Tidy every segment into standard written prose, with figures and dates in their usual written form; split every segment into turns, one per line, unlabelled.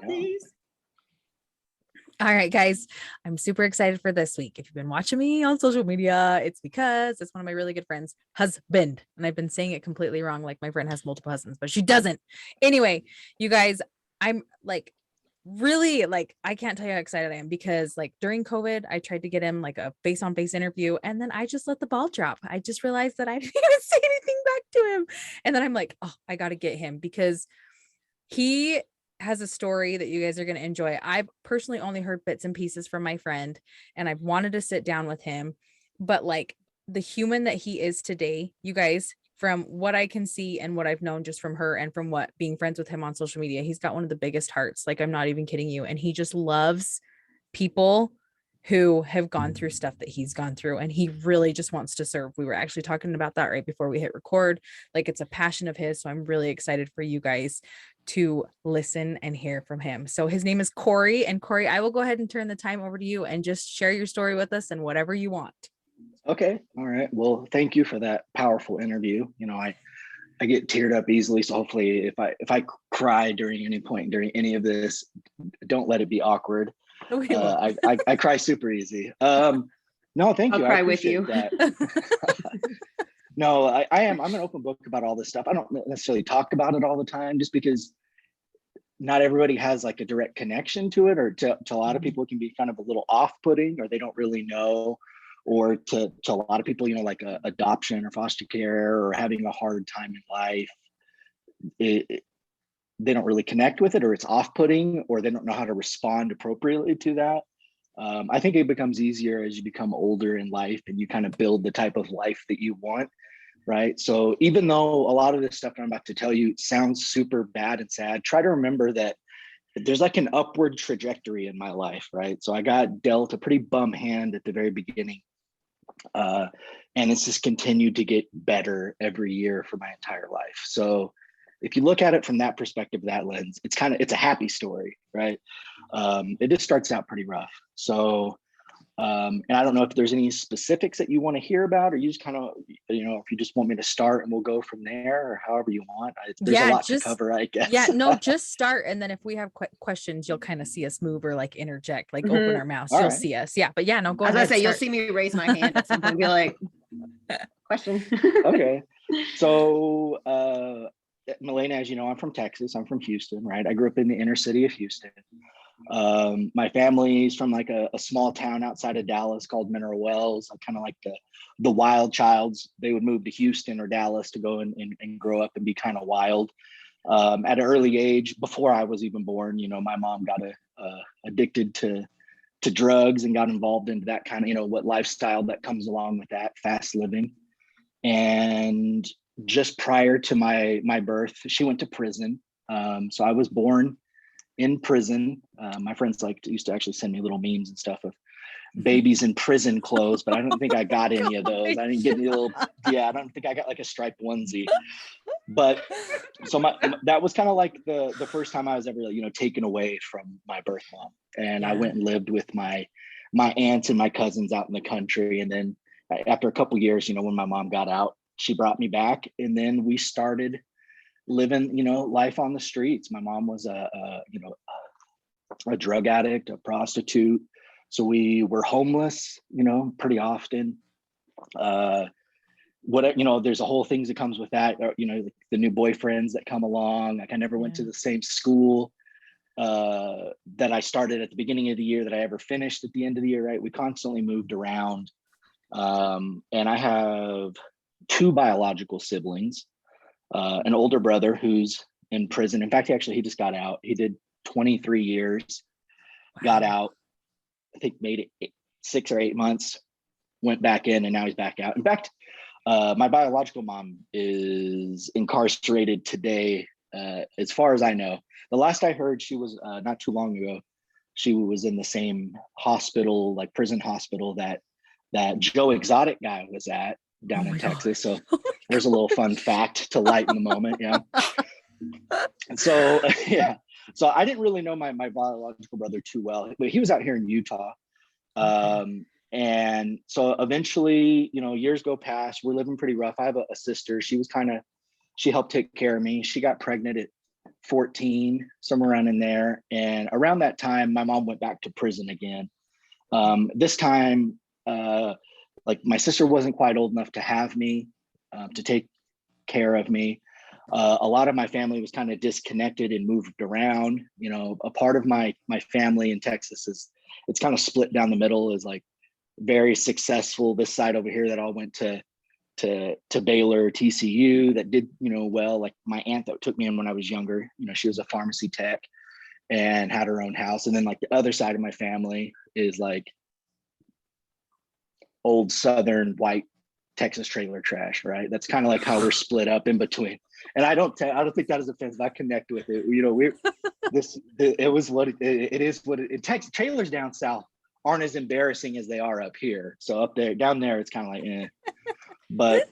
Please.
All right, guys, I'm super excited for this week. If you've been watching me on social media, it's because it's one of my really good friends' husband. And I've been saying it completely wrong. Like my friend has multiple husbands, but she doesn't. Anyway, you guys, I'm like really like, I can't tell you how excited I am because like during COVID, I tried to get him like a face-on-face interview and then I just let the ball drop. I just realized that I didn't even say anything back to him. And then I'm like, oh, I got to get him because he has a story that you guys are going to enjoy. I've personally only heard bits and pieces from my friend and I've wanted to sit down with him, but like the human that he is today, you guys, from what I can see and what I've known just from her and from what being friends with him on social media, he's got one of the biggest hearts. Like I'm not even kidding you. And he just loves people who have gone through stuff that he's gone through and he really just wants to serve. We were actually talking about that right before we hit record. Like it's a passion of his. So I'm really excited for you guys to listen and hear from him. So his name is Cory, and Cory, I will go ahead and turn the time over to you and just share your story with us and whatever you want.
Okay. All right. Well, thank you for that powerful interview. You know, I get teared up easily. So hopefully if I cry during any point during any of this, don't let it be awkward. I cry super easy. No, thank you.
I'll cry with you.
That. No, I'm an open book about all this stuff. I don't necessarily talk about it all the time just because not everybody has like a direct connection to it, or to a lot of people it can be kind of a little off-putting, or they don't really know, or to a lot of people, you know, like adoption or foster care or having a hard time in life, they don't really connect with it, or it's off-putting, or they don't know how to respond appropriately to that. I think it becomes easier as you become older in life and you kind of build the type of life that you want, right? So even though a lot of this stuff I'm about to tell you sounds super bad and sad, try to remember that there's like an upward trajectory in my life, right? So I got dealt a pretty bum hand at the very beginning. And it's just continued to get better every year for my entire life. So if you look at it from that perspective, that lens, it's a happy story, right? It just starts out pretty rough. So, and I don't know if there's any specifics that you want to hear about, or you just kind of, you know, if you just want me to start and we'll go from there, or however you want. There's a lot to cover, I guess.
Yeah, no, just start. And then if we have questions, you'll kind of see us move or like interject, like open our mouths. You'll see us. Yeah, but yeah, no, go ahead.
As I say, you'll see me raise my hand at some point and be like, question.
Okay. So, Milena, as you know, I'm from Texas. I'm from Houston, right? I grew up in the inner city of Houston. My family's from like a small town outside of Dallas called Mineral Wells. Kind of like the wild childs. They would move to Houston or Dallas to go and grow up and be kind of wild. At an early age, before I was even born, you know, my mom got addicted to drugs and got involved into that kind of, you know, what lifestyle that comes along with that, fast living. And just prior to my birth, she went to prison. So I was born in prison. My friends used to actually send me little memes and stuff of babies in prison clothes, but I don't think I got any of those. I didn't get any I don't think I got like a striped onesie. But so that was kind of like the first time I was ever, you know, taken away from my birth mom. And I went and lived with my aunts and my cousins out in the country. And then after a couple years, you know, when my mom got out, she brought me back, and then we started living, you know, life on the streets. My mom was a drug addict, a prostitute. So we were homeless, you know, pretty often. There's a whole things that comes with that, you know, the new boyfriends that come along. Like I never went to the same school that I started at the beginning of the year that I ever finished at the end of the year, right? We constantly moved around. And I have two biological siblings, an older brother who's in prison. In fact, he just got out. He did 23 years, got out, I think made it 6 or 8 months, went back in, and now he's back out. In fact, my biological mom is incarcerated today, as far as I know. The last I heard, she was not too long ago, she was in the same hospital, like prison hospital that Joe Exotic guy was at down in Texas. So there's a little fun fact to lighten the moment. Yeah. And so, so I didn't really know my biological brother too well, but he was out here in Utah. And so eventually, you know, years go past, we're living pretty rough. I have a sister. She helped take care of me. She got pregnant at 14, somewhere around in there. And around that time, my mom went back to prison again. This time, like my sister wasn't quite old enough to have me, to take care of me. A lot of my family was kind of disconnected and moved around. You know, a part of my family in Texas is, it's kind of split down the middle, is like very successful. This side over here that all went to Baylor, TCU, that did, you know, well. Like my aunt that took me in when I was younger, you know, she was a pharmacy tech and had her own house. And then like the other side of my family is like old Southern white Texas trailer trash, right? That's kind of like how we're split up in between. And I don't think that is offensive. I connect with it. You know, it was what it is. What it Texas trailers down south aren't as embarrassing as they are up here. So up there, down there, it's kind of like, eh. But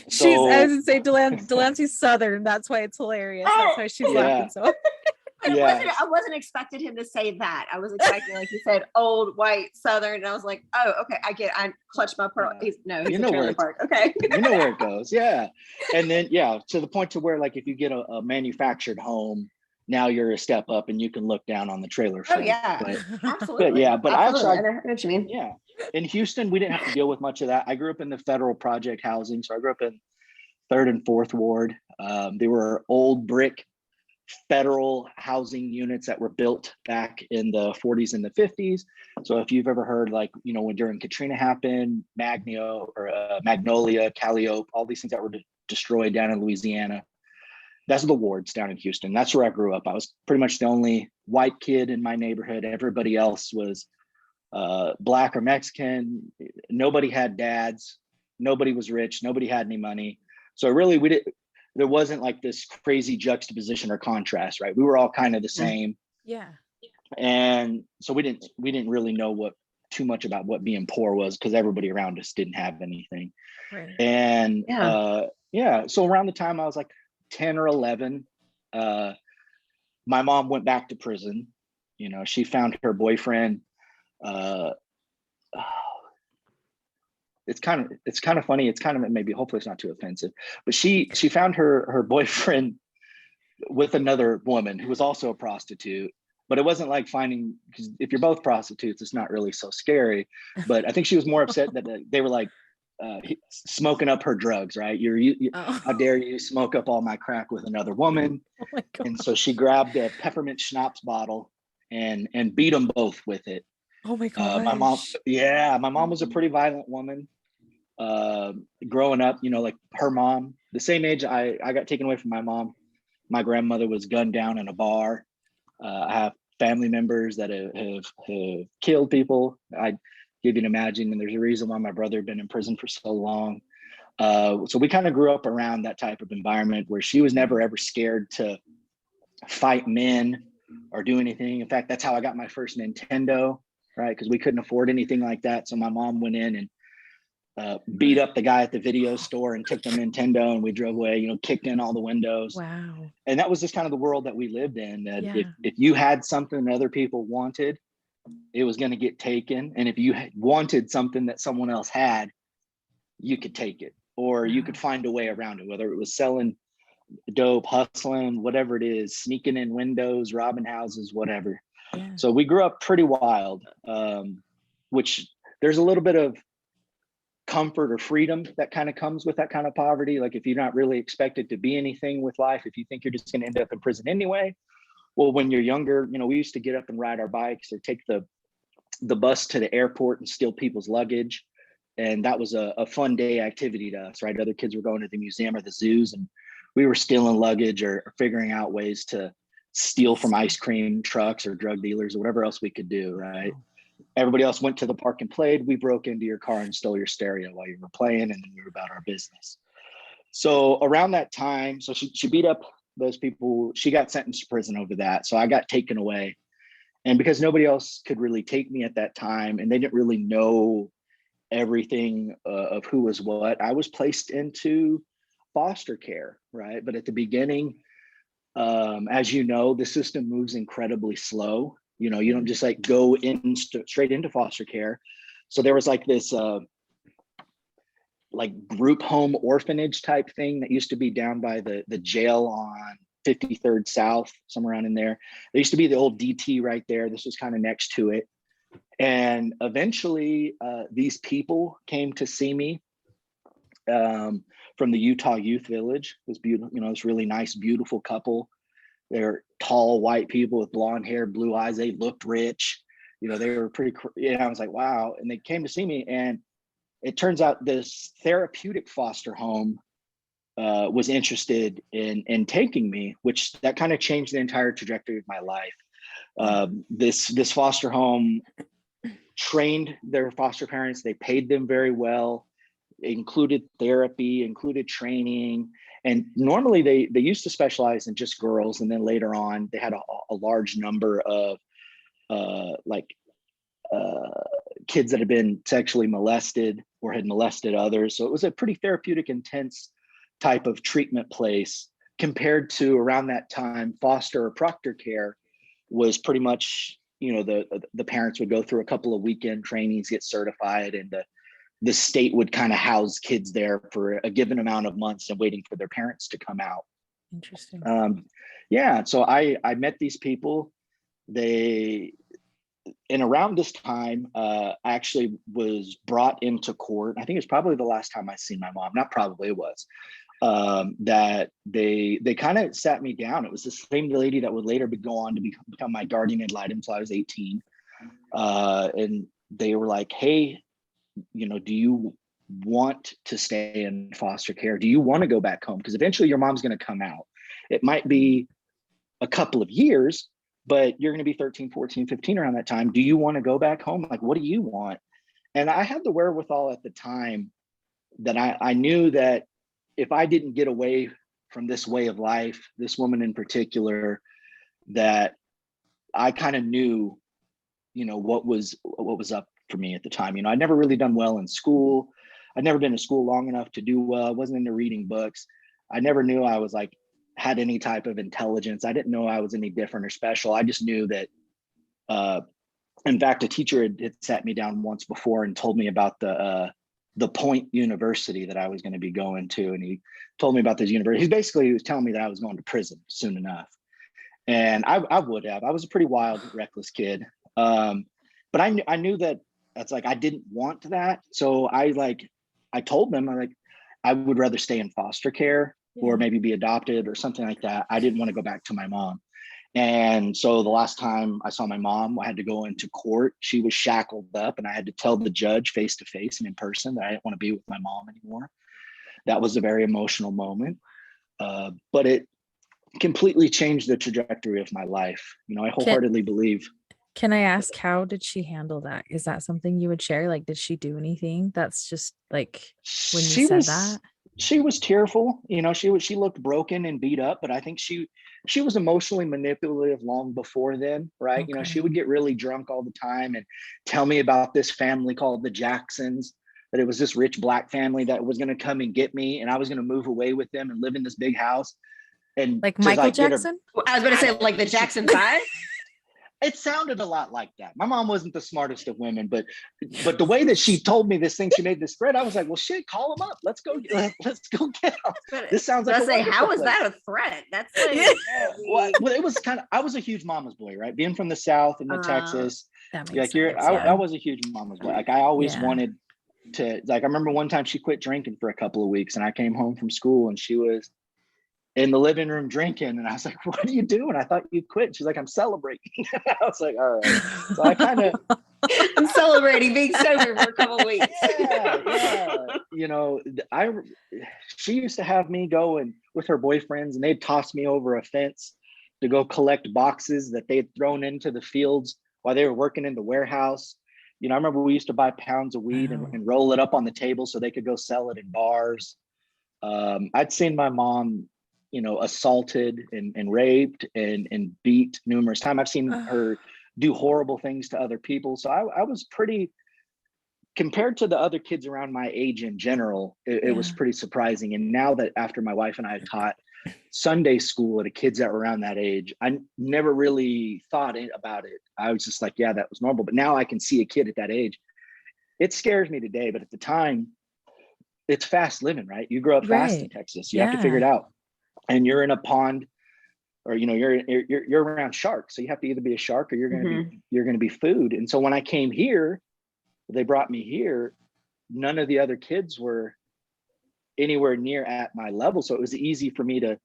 so,
I was gonna say Delancey's Southern. That's why it's hilarious. That's why she's laughing so.
I wasn't expecting him to say that. I was expecting, like you said, old white Southern, and I was like, oh, okay, I get it. I clutched my pearl. He's
you know where
park. Okay.
You know where it goes. Yeah. And then, yeah, to the point to where, like, if you get a manufactured home, now you're a step up and you can look down on the trailer front.
Oh yeah, absolutely.
But yeah, but
absolutely.
I
know what you mean.
Yeah, in Houston, we didn't have to deal with much of that. I grew up in the federal project housing. So I grew up in 3rd and 4th Ward. They were old brick federal housing units that were built back in the 40s and the 50s. So if you've ever heard, like, you know, when during Katrina happened, Magnolia, Calliope, all these things that were destroyed down in Louisiana, that's the wards down in Houston. That's where I grew up. I was pretty much the only white kid in my neighborhood. Everybody else was Black or Mexican. Nobody had dads. Nobody was rich. Nobody had any money. So really, there wasn't like this crazy juxtaposition or contrast, right? We were all kind of the same.
Yeah.
And so we didn't really know too much about what being poor was, because everybody around us didn't have anything.
Right.
And so around the time I was like 10 or 11, my mom went back to prison. You know, she found her boyfriend. It's kind of funny. It's kind of, maybe, hopefully it's not too offensive, but she found her boyfriend with another woman who was also a prostitute. But it wasn't like finding, because if you're both prostitutes, it's not really so scary. But I think she was more upset that they were like smoking up her drugs, right? How dare you smoke up all my crack with another woman?
Oh my God.
And so she grabbed a peppermint schnapps bottle and beat them both with it.
Oh my God.
My mom was a pretty violent woman. Growing up, you know, like her mom, the same age I got taken away from my mom, my grandmother was gunned down in a bar. I have family members that have killed people. I give you an imagine, and there's a reason why my brother had been in prison for so long. So we kind of grew up around that type of environment where she was never ever scared to fight men or do anything. In fact, that's how I got my first Nintendo, right? Because we couldn't afford anything like that. So my mom went in and beat up the guy at the video store and took the Nintendo, and we drove away, you know, kicked in all the windows.
Wow.
And that was just kind of the world that we lived in, that if you had something other people wanted, it was going to get taken. And if you wanted something that someone else had, you could take it, or you could find a way around it, whether it was selling dope, hustling, whatever it is, sneaking in windows, robbing houses, whatever.
Yeah.
So we grew up pretty wild, which there's a little bit of comfort or freedom that kind of comes with that kind of poverty. Like if you're not really expected to be anything with life, if you think you're just going to end up in prison anyway. Well, when you're younger, you know, we used to get up and ride our bikes or take the bus to the airport and steal people's luggage. And that was a fun day activity to us, right? Other kids were going to the museum or the zoos, and we were stealing luggage or figuring out ways to steal from ice cream trucks or drug dealers or whatever else we could do, right? Everybody else went to the park and played. We broke into your car and stole your stereo while you were playing, and then we were about our business. So around that time, so she beat up those people. She got sentenced to prison over that. So I got taken away. And because nobody else could really take me at that time, and they didn't really know everything of who was what, I was placed into foster care, right? But at the beginning, as you know, the system moves incredibly slow. You know, you don't just like go in straight into foster care. So there was like this like group home orphanage type thing that used to be down by the jail 53rd South, somewhere around in there. There used to be the old DT right there. This was kind of next to it. And eventually these people came to see me from the Utah Youth Village. It was beautiful, you know, this really nice, beautiful couple. They're tall white people with blonde hair, blue eyes. They looked rich. You know, they were pretty, I was like, wow. And they came to see me, and it turns out this therapeutic foster home was interested in taking me, which that kind of changed the entire trajectory of my life. This foster home trained their foster parents. They paid them very well. It included therapy, included training. And normally they used to specialize in just girls. And then later on, they had a large number of kids that had been sexually molested or had molested others. So it was a pretty therapeutic, intense type of treatment place, compared to around that time, foster or proctor care was pretty much, you know, the parents would go through a couple of weekend trainings, get certified, and the state would kind of house kids there for a given amount of months and waiting for their parents to come out.
Interesting.
Yeah. So I met these people. And around this time, I actually was brought into court. I think it's probably the last time I seen my mom. Not probably, it was. That they kind of sat me down. It was the same lady that would later go on to become my guardian ad litem until I was 18. And they were like, hey, you know, do you want to stay in foster care? Do you want to go back home? Because eventually your mom's going to come out. It might be a couple of years, but you're going to be 13, 14, 15 around that time. Do you want to go back home? Like, what do you want? And I had the wherewithal at the time that I knew that if I didn't get away from this way of life, this woman in particular, that I kind of knew, you know, what was up for me at the time. You know, I'd never really done well in school. I'd never been to school long enough to do well. I wasn't into reading books. I never knew I was like, had any type of intelligence. I didn't know I was any different or special. I just knew that, in fact, a teacher had sat me down once before and told me about the Point University that I was going to be going to. And he told me about this university. He was telling me that I was going to prison soon enough. And I would have. I was a pretty wild, reckless kid. But I knew that that's like, I didn't want that. So I told them, I would rather stay in foster care or maybe be adopted or something like that. I didn't want to go back to my mom. And so the last time I saw my mom, I had to go into court. She was shackled up, and I had to tell the judge face to face and in person that I didn't want to be with my mom anymore. That was a very emotional moment. But it completely changed the trajectory of my life. You know, I wholeheartedly believe.
Can I ask, how did she handle that? Is that something you would share? Like, did she do anything? That's just like when you said that.
She was tearful. You know, she looked broken and beat up, but I think she was emotionally manipulative long before then, right? Okay. You know, she would get really drunk all the time and tell me about this family called the Jacksons, that it was this rich Black family that was going to come and get me, and I was going to move away with them and live in this big house. And
like Michael Jackson?
I was going to say like the Jackson 5.
It sounded a lot like that. My mom wasn't the smartest of women, but the way that she told me this thing, she made this threat. I was like, well, shit, call them up. Let's go get them. This sounds like
how was that a threat? That's like,
well, it was kind of, I was a huge mama's boy, right? Being from the South and the Texas, I was a huge mama's boy. Like I always wanted to, like, I remember one time she quit drinking for a couple of weeks, and I came home from school and she was in the living room drinking, and I was like, what are you doing? I thought you quit. She's like, I'm celebrating. I was like, all right. So I kind of
I'm celebrating being sober for a couple of weeks.
Yeah. You know, she used to have me go and with her boyfriends, and they'd toss me over a fence to go collect boxes that they had thrown into the fields while they were working in the warehouse. You know, I remember we used to buy pounds of weed and roll it up on the table so they could go sell it in bars. I'd seen my mom, you know, assaulted and raped and beat numerous times. I've seen her do horrible things to other people. So I was pretty, compared to the other kids around my age in general, it was pretty surprising. And now that after my wife and I taught Sunday school to kids that were around that age, I never really thought about it. I was just like, yeah, that was normal. But now I can see a kid at that age. It scares me today. But at the time, it's fast living, right? You grow up fast in Texas. You have to figure it out. And you're in a pond or you're around sharks, so you have to either be a shark or you're going to be food. And so when I came here, they brought me here, none of the other kids were anywhere near at my level, so it was easy for me to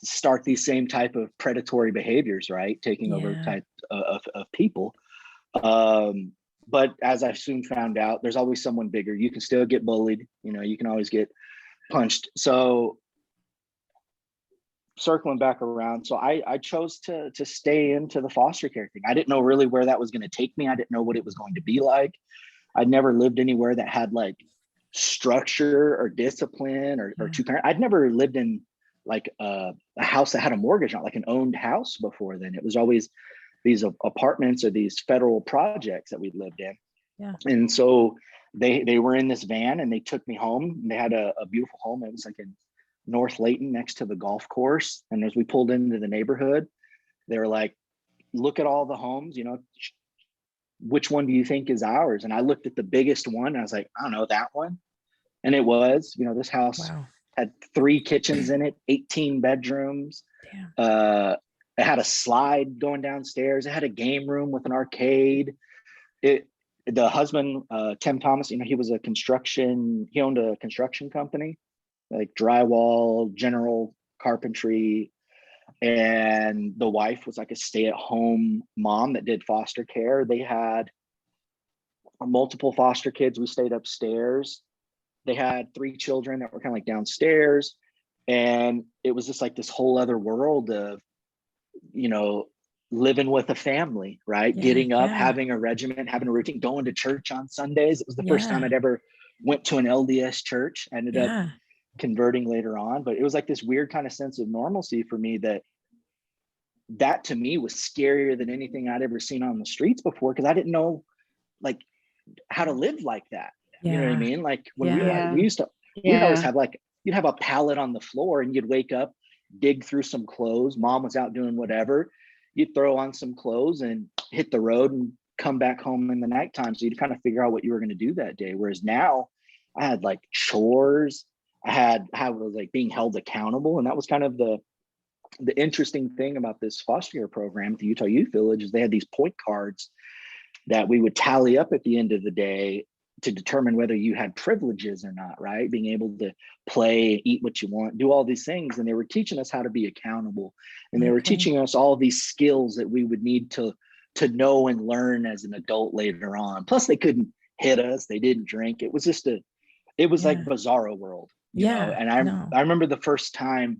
start these same type of predatory behaviors, right? Taking over type of people. But as I soon found out, there's always someone bigger. You can still get bullied, you can always get punched. So circling back around, so I chose to stay into the foster care thing. I didn't know really where that was going to take me. I didn't know what it was going to be like. I'd never lived anywhere that had like structure or discipline or two parents. I'd never lived in like a house that had a mortgage on, like an owned house before then. It was always these apartments or these federal projects that we lived in.
Yeah.
And so they were in this van and they took me home. They had a beautiful home. It was like in North Layton next to the golf course. And as we pulled into the neighborhood, they were like, look at all the homes, which one do you think is ours? And I looked at the biggest one and I was like, I don't know, that one. And it was, this house had 3 kitchens in it, 18 bedrooms. It had a slide going downstairs. It had a game room with an arcade. The husband, Tim Thomas, he was he owned a construction company, like drywall, general carpentry. And the wife was like a stay-at-home mom that did foster care. They had multiple foster kids. We stayed upstairs. They had 3 children that were kind of like downstairs. And it was just like this whole other world of, living with a family, right? Getting up, having a regiment, having a routine, going to church on Sundays. It was the first time I'd ever went to an LDS church. I ended up converting later on, but it was like this weird kind of sense of normalcy for me that to me was scarier than anything I'd ever seen on the streets before, because I didn't know like how to live like that. You know what I mean? Like when we used to, we'd always have like, you'd have a pallet on the floor and you'd wake up, dig through some clothes. Mom was out doing whatever. You'd throw on some clothes and hit the road and come back home in the nighttime. So you'd kind of figure out what you were going to do that day. Whereas now I had like chores. I was like being held accountable. And that was kind of the interesting thing about this foster care program at the Utah Youth Village is they had these point cards that we would tally up at the end of the day to determine whether you had privileges or not, right? Being able to play, eat what you want, do all these things. And they were teaching us how to be accountable. And they were teaching us all these skills that we would need to know and learn as an adult later on. Plus they couldn't hit us. They didn't drink. It was just like bizarro world, you know? And I remember the first time,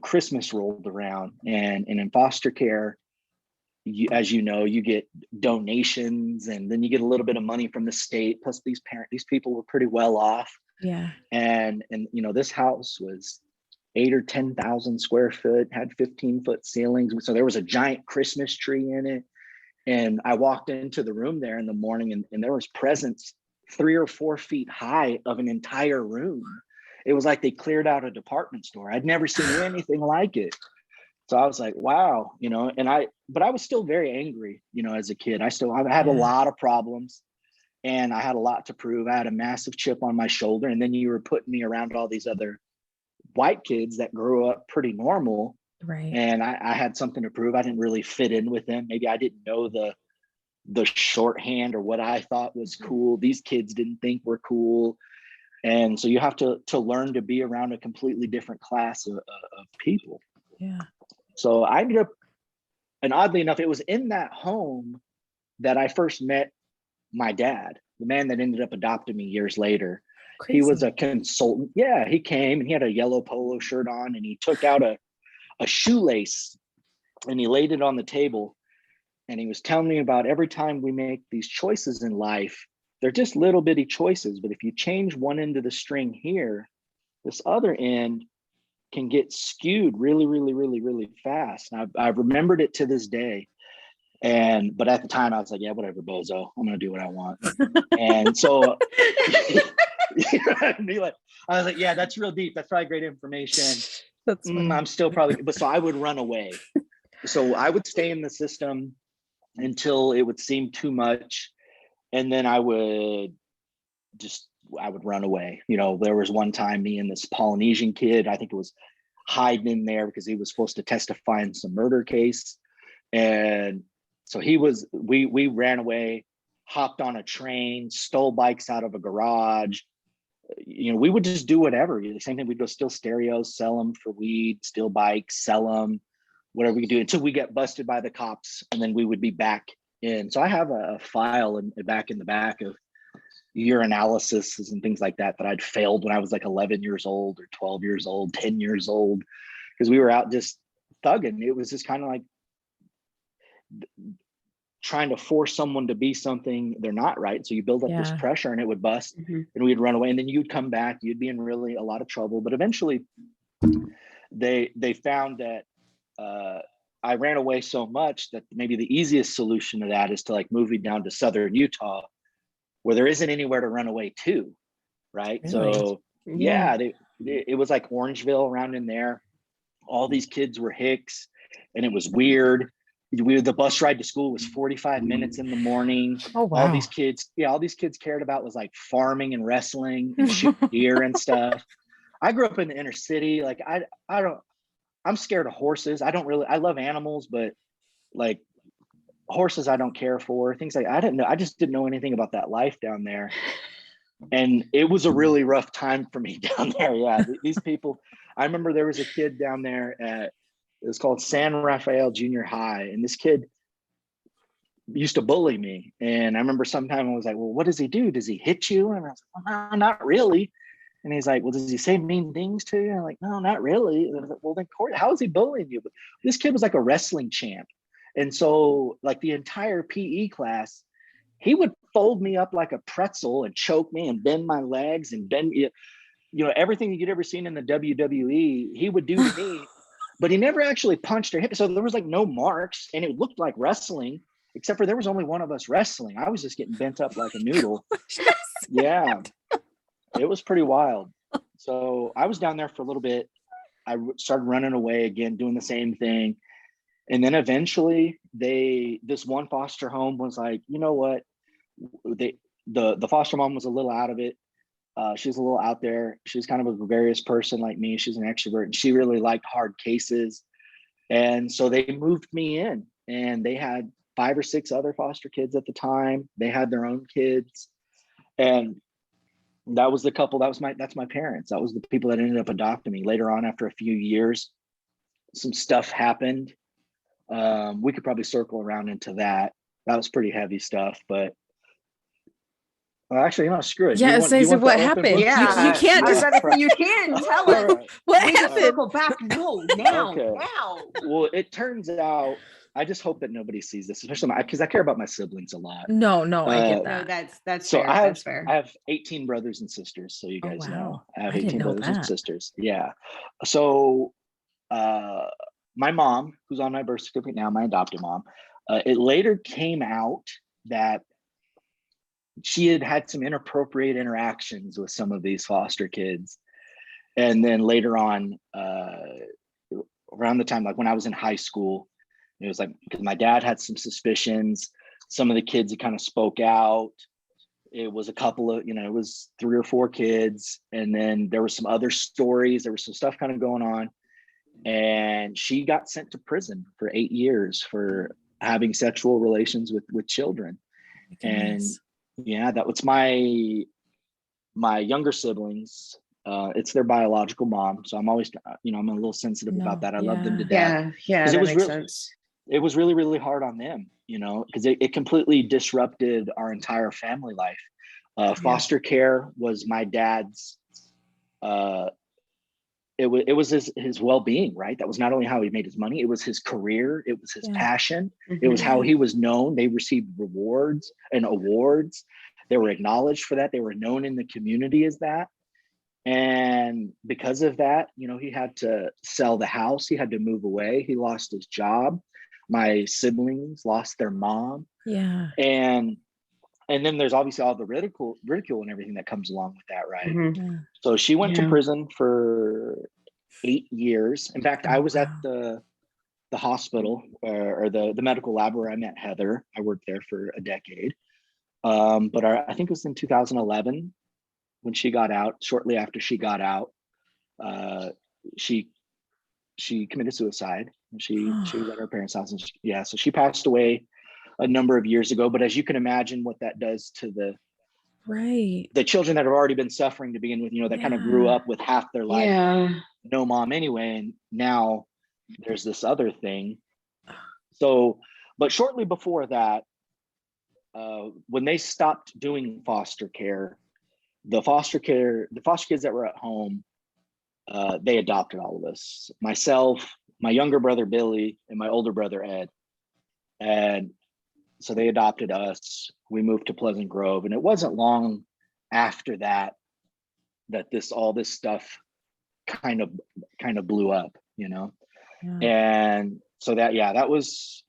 Christmas rolled around and in foster care, as you know, you get donations and then you get a little bit of money from the state. Plus these people were pretty well off. Yeah. And this house was 8 or 10,000 square foot, had 15-foot ceilings. So there was a giant Christmas tree in it. And I walked into the room there in the morning and there was presents 3 or 4 feet high of an entire room. It was like they cleared out a department store. I'd never seen anything like it. So I was like, wow, but I was still very angry, as a kid. I had a lot of problems and I had a lot to prove. I had a massive chip on my shoulder. And then you were putting me around all these other white kids that grew up pretty normal. Right. And I had something to prove. I didn't really fit in with them. Maybe I didn't know the shorthand or what I thought was cool. These kids didn't think were cool. And so you have to learn to be around a completely different class of people. Yeah. So I ended up, and oddly enough, it was in that home that I first met my dad, the man that ended up adopting me years later. Crazy. He was a consultant. Yeah, he came and he had a yellow polo shirt on and he took out a shoelace and he laid it on the table. And he was telling me about every time we make these choices in life, they're just little bitty choices. But if you change one end of the string here, this other end can get skewed really, really, really, really fast. And I've remembered it to this day. But at the time I was like, yeah, whatever, bozo, I'm going to do what I want. And so I was like, yeah, that's real deep. That's probably great information. I'm still probably, but so I would run away. So I would stay in the system until it would seem too much. And then I would just I would run away. You know, there was one time me and this Polynesian kid, I think it was hiding in there because he was supposed to testify in some murder case. And so we ran away, hopped on a train, stole bikes out of a garage. You know, we would just do whatever. The same thing, we'd go steal stereos, sell them for weed, steal bikes, sell them, whatever we could do until we get busted by the cops. And then we would be back in. So I have a file back in the back of year analysis and things like that I'd failed when I was like 11 years old or 12 years old, 10 years old, because we were out just thugging. It was just kind of like trying to force someone to be something they're not, right? So you build up this pressure and it would bust and we'd run away, and then you'd come back, you'd be in really a lot of trouble. But eventually they found that I ran away so much that maybe the easiest solution to that is to like move me down to southern Utah, where there isn't anywhere to run away to, right? Really? So yeah, it was like Orangeville around in there. All these kids were Hicks, and it was weird. The bus ride to school was 45 minutes in the morning.
Oh, wow.
All these kids cared about was like farming and wrestling and shooting deer and stuff. I grew up in the inner city. Like I'm scared of horses. I love animals, but like horses I don't care for. Things like I just didn't know anything about that life down there. And it was a really rough time for me down there. Yeah, these people, I remember there was a kid down there it was called San Rafael Junior High. And this kid used to bully me. And I remember sometime I was like, well, what does he do? Does he hit you? And I was like, well, no, not really. And he's like, well, does he say mean things to you? I'm like, no, not really. And I was like, well, then Cory, how is he bullying you? But this kid was like a wrestling champ. And so like the entire PE class, he would fold me up like a pretzel and choke me and bend my legs and bend, you know, everything you'd ever seen in the WWE, he would do to me. But he never actually punched or hit. So there was like no marks, and it looked like wrestling, except for there was only one of us wrestling. I was just getting bent up like a noodle. Yeah, it was pretty wild. So I was down there for a little bit. I started running away again, doing the same thing. And then eventually this one foster home was like, you know what? The foster mom was a little out of it. She's a little out there. She's kind of a gregarious person like me. She's an extrovert, and she really liked hard cases. And so they moved me in, and they had 5 or 6 other foster kids at the time. They had their own kids. And that was the couple, that's my parents. That was the people that ended up adopting me. Later on, after a few years, some stuff happened. We could probably circle around into that. That was pretty heavy stuff, but actually, screw it.
Yeah, so what happened?
Yeah,
you can't just
you can tell us.
Right.
What
we can
happened.
circle back. No, now,
Okay.
now.
Well, it turns out, I just hope that nobody sees this, especially because I care about my siblings a lot.
No, I get
No,
that.
that's
So
fair.
that's
fair.
I have 18 brothers and sisters, so you
Oh,
guys
wow.
know. I have
I didn't
18
know
brothers and
that.
sisters. Yeah. So my mom, who's on my birth certificate now, my adopted mom, it later came out that she had some inappropriate interactions with some of these foster kids. And then later on, around the time, like when I was in high school, it was like, because my dad had some suspicions. Some of the kids that kind of spoke out. It was a couple of, it was 3 or 4 kids. And then there were some other stories. There was some stuff kind of going on. And she got sent to prison for 8 years for having sexual relations with children. And yeah, that was my younger siblings. It's their biological mom. So I'm always, I'm a little sensitive about that. I love them to death.
Yeah, that makes sense.
It was really, really hard on them, because it completely disrupted our entire family life. Foster care was my dad's, it was his well-being, right? That was not only how he made his money, it was his career, it was his passion, it was how he was known. They received rewards and awards. They were acknowledged for that. They were known in the community as that. And because of that, he had to sell the house. He had to move away. He lost his job. My siblings lost their mom.
Yeah.
And then there's obviously all the ridicule and everything that comes along with that, right?
Yeah.
So she went to prison for 8 years. In fact, I was at the hospital or the medical lab where I met Heather. I worked there for a decade. But I think it was in 2011 when she got out. Shortly after she got out, she committed suicide. She was at her parents' house, and so she passed away a number of years ago. But as you can imagine, what that does to the children that have already been suffering to begin with, that kind of grew up with half their life, no mom anyway, and now there's this other thing. So, but shortly before that, when they stopped doing foster care, the foster kids that were at home, they adopted all of us, myself, my younger brother Billy, and my older brother Ed. And so they adopted us. We moved to Pleasant Grove, and it wasn't long after that all this stuff kind of blew up, And so that was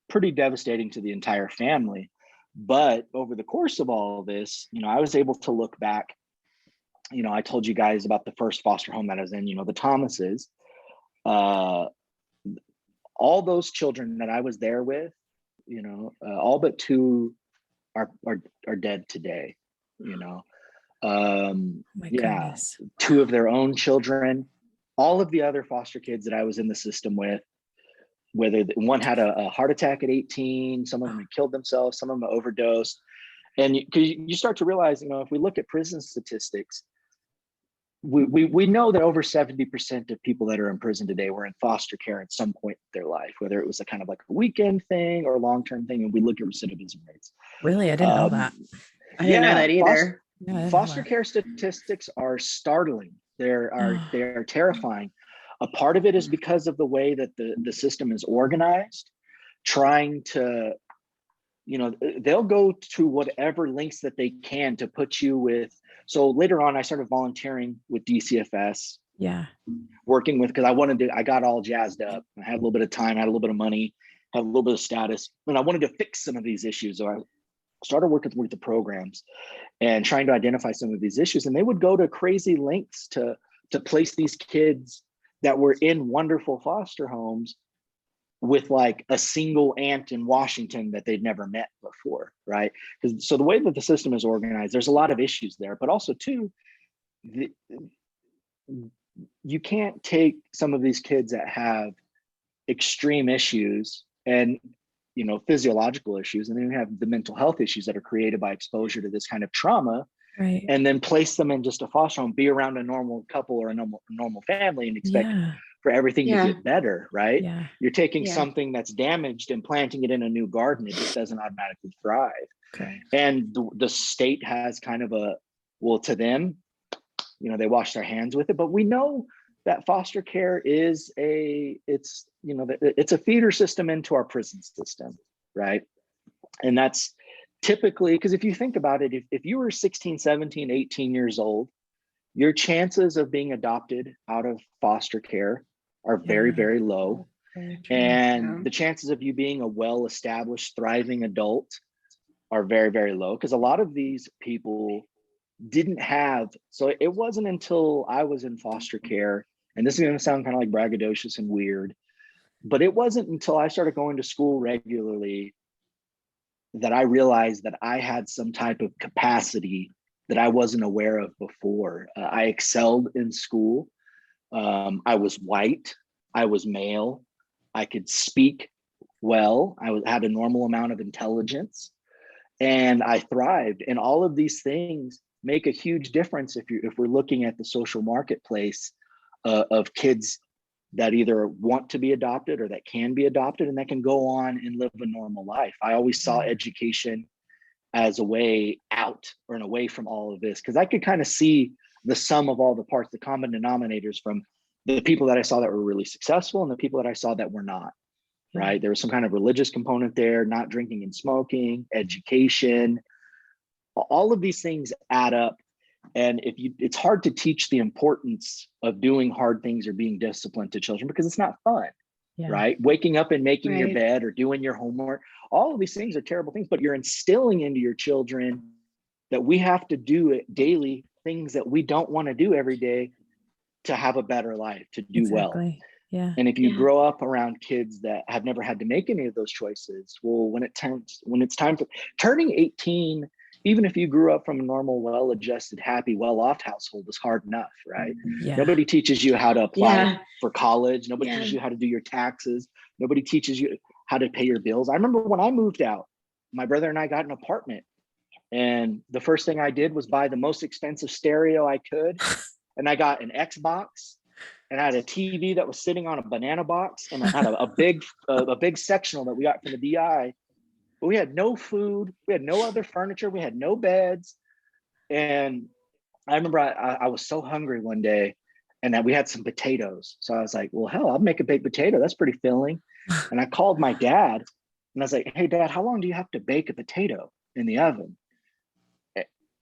pretty devastating to the entire family. But over the course of all of this, I was able to look back. I told you guys about the first foster home that I was in, the Thomases. All those children that I was there with, all but two are dead today.
Goodness.
Two of their own children. All of the other foster kids that I was in the system with, whether one had a heart attack at 18, some of them had killed themselves, some of them overdosed. And you start to realize, if we look at prison statistics, we know that over 70% of people that are in prison today were in foster care at some point in their life, whether it was a kind of like a weekend thing or a long-term thing. And we look at recidivism rates.
Really? I didn't know that.
I didn't know that either.
Foster care statistics are startling. They are terrifying. A part of it is because of the way that the system is organized, trying to, they'll go to whatever lengths that they can to put you with. So later on, I started volunteering with DCFS.
Yeah.
Working with, because I got all jazzed up. I had a little bit of time, had a little bit of money, had a little bit of status, and I wanted to fix some of these issues. So I started working with the programs and trying to identify some of these issues. And they would go to crazy lengths to place these kids that were in wonderful foster homes with like a single aunt in Washington that they'd never met before, right? So the way that the system is organized, there's a lot of issues there, but also too, you can't take some of these kids that have extreme issues and physiological issues, and then you have the mental health issues that are created by exposure to this kind of trauma,
right?
And then place them in just a foster home, be around a normal couple or a normal family, and expect for everything to get better, right?
Yeah.
You're taking something that's damaged and planting it in a new garden. It just doesn't automatically thrive. Okay. And the state has kind of to them, they wash their hands with it, but we know that foster care is it's a feeder system into our prison system, right? And that's typically, because if you think about it, if you were 16, 17, 18 years old, your chances of being adopted out of foster care are very, very low. And the chances of you being a well-established, thriving adult are very, very low, because a lot of these people didn't have, so it wasn't until I was in foster care, and this is going to sound kind of like braggadocious and weird, but it wasn't until I started going to school regularly that I realized that I had some type of capacity that I wasn't aware of before. I excelled in school. I was white. I was male. I could speak well. I had a normal amount of intelligence, and I thrived. And all of these things make a huge difference if we're looking at the social marketplace of kids that either want to be adopted or that can be adopted and that can go on and live a normal life. I always saw education as a way out or an away from all of this, because I could kind of see the sum of all the parts, the common denominators, from the people that I saw that were really successful and the people that I saw that were not, right? There was some kind of religious component there, not drinking and smoking, education, all of these things add up. And it's hard to teach the importance of doing hard things or being disciplined to children because it's not fun, right? Waking up and making your bed or doing your homework, all of these things are terrible things, but you're instilling into your children that we have to do daily things that we don't want to do every day to have a better life, to do well.
Yeah.
And if you grow up around kids that have never had to make any of those choices, well, when it's time for turning 18 even if you grew up from a normal, well-adjusted, happy, well-off household, is hard enough, right?
Yeah.
Nobody teaches you how to apply
Yeah.
for college. Nobody
Yeah.
teaches you how to do your taxes. Nobody teaches you how to pay your bills. I remember when I moved out, my brother and I got an apartment, and the first thing I did was buy the most expensive stereo I could. And I got an Xbox, and I had a TV that was sitting on a banana box, and I had a big sectional that we got from the DI. But we had no food, we had no other furniture, we had no beds. And I remember I was so hungry one day, and that we had some potatoes. So I was like, well, hell, I'll make a baked potato. That's pretty filling. And I called my dad, and I was like, hey, Dad, how long do you have to bake a potato in the oven?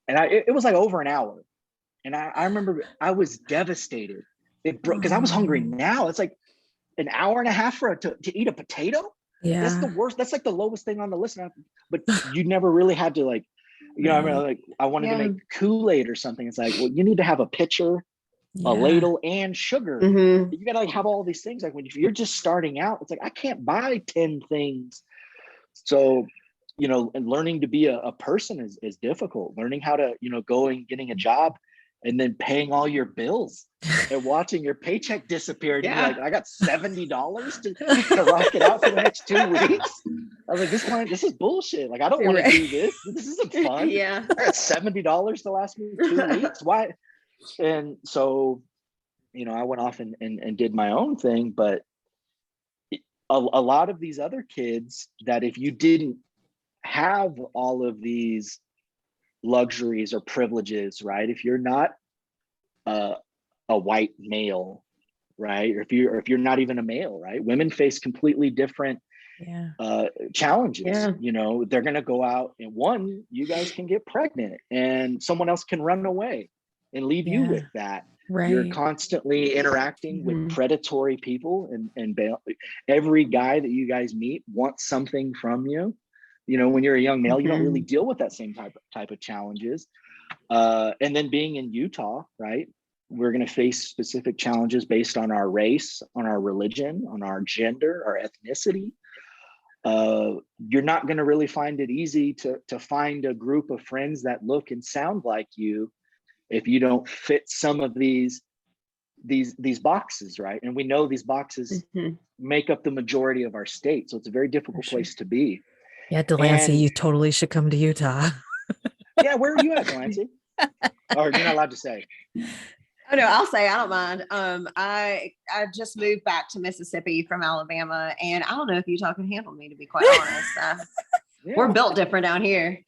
And it was like over an hour. And I remember I was devastated. It broke because I was hungry now. It's like an hour and a half to eat a potato.
Yeah.
That's the worst. That's like the lowest thing on the list. But you never really had to, like, you know, I mean, like, I wanted to make Kool-Aid or something. It's like, well, you need to have a pitcher, a ladle, and sugar.
Mm-hmm.
You gotta like have all these things. Like if you're just starting out, it's like I can't buy 10 things. So, you know, and learning to be a person is difficult. Learning how to, you know, getting a job and then paying all your bills and watching your paycheck disappear. And you're like, I got $70 to rock it out for the next 2 weeks. I was like, this is bullshit. Like, I don't want to do this. This isn't fun.
Yeah.
I got $70 to last me 2 weeks. Why? And so, you know, I went off and did my own thing. But a lot of these other kids that if you didn't have all of these luxuries or privileges, right? If you're not a white male, right? Or if you're not even a male, right? Women face completely different challenges.
Yeah.
You know, they're going to go out and you guys can get pregnant and someone else can run away and leave you with that.
Right.
You're constantly interacting with predatory people, and every guy that you guys meet wants something from you. You know, when you're a young male, you don't really deal with that same type of challenges. And then being in Utah, right? We're going to face specific challenges based on our race, on our religion, on our gender, our ethnicity. You're not going to really find it easy to find a group of friends that look and sound like you if you don't fit some of these boxes, right? And we know these boxes make up the majority of our state, so it's a very difficult place to be.
Yeah, Delancey, you totally should come to Utah.
Yeah, where are you at, Delancey? Or you're not allowed to say.
Oh no, I'll say I don't mind. I just moved back to Mississippi from Alabama, and I don't know if Utah can handle me, to be quite honest. We're built different down here.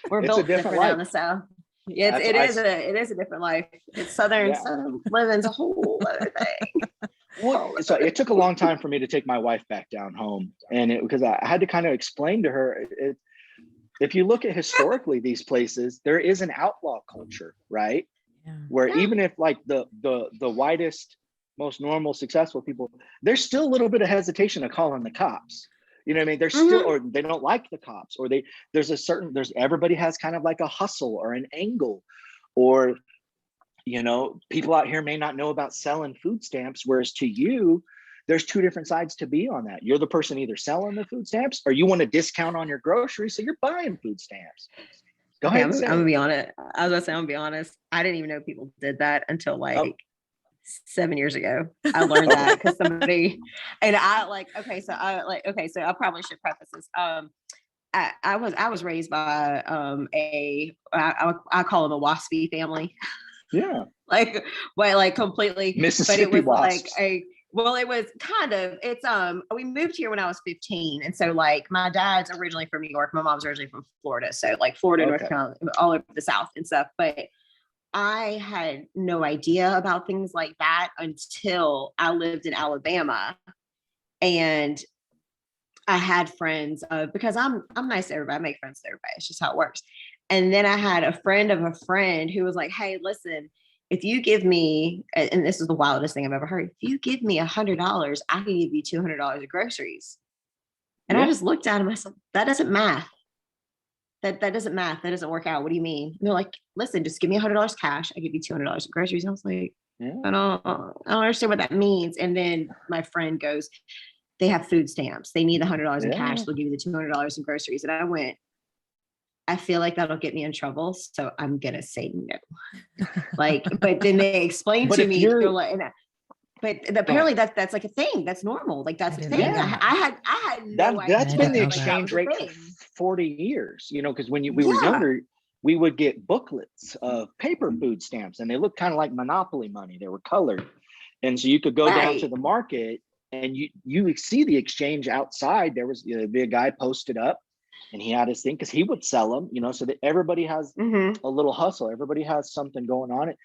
We're built different down the south. Yeah, it is a different life. It's southern living's a whole other thing.
Well, so it took a long time for me to take my wife back down home, and because I had to kind of explain to her, if you look at historically these places, there is an outlaw culture, right? Yeah. Where even if like the whitest, most normal, successful people, there's still a little bit of hesitation of calling the cops. You know what I mean? There's still, or they don't like the cops, or everybody has kind of like a hustle or an angle, or, you know, people out here may not know about selling food stamps, whereas to you, there's two different sides to be on that. You're the person either selling the food stamps or you want a discount on your groceries, so you're buying food stamps. Go ahead.
I'm gonna be honest. I was gonna be honest. I didn't even know people did that until 7 years ago. I learned that because somebody, and I so I probably should preface this. I was raised by I call them a waspy family.
Yeah.
like completely
Mississippi,
but it was
wasps.
it was kind of, we moved here when I was 15. And so like my dad's originally from New York. My mom's originally from Florida. So like Florida, North Carolina, all over the South and stuff. But I had no idea about things like that until I lived in Alabama. And I had friends because I'm nice to everybody. I make friends with everybody. It's just how it works. And then I had a friend of a friend who was like, hey, listen, if you give me, and this is the wildest thing I've ever heard, if you give me $100, I can give you $200 of groceries. And I just looked at him. I said, that doesn't math. That doesn't math. That doesn't work out. What do you mean? And they're like, listen, just give me $100 cash. I give you $200 of groceries. And I was like, I don't understand what that means. And then my friend goes, they have food stamps. They need the $100 in cash. They'll give you the $200 in groceries. And I went, I feel like that'll get me in trouble. So I'm going to say no. Like, but then they explain to me, they're like, but apparently that's like a thing. That's normal. Like that's a thing.
Yeah.
I had no idea.
That's been the
Like,
exchange rate for 40 years, you know, because when we were younger, we would get booklets of paper food stamps and they looked kind of like Monopoly money. They were colored. And so you could go down to the market and you see the exchange outside. There was, there'd be a guy posted up and he had his thing because he would sell them, you know, so that everybody has a little hustle. Everybody has something going on it.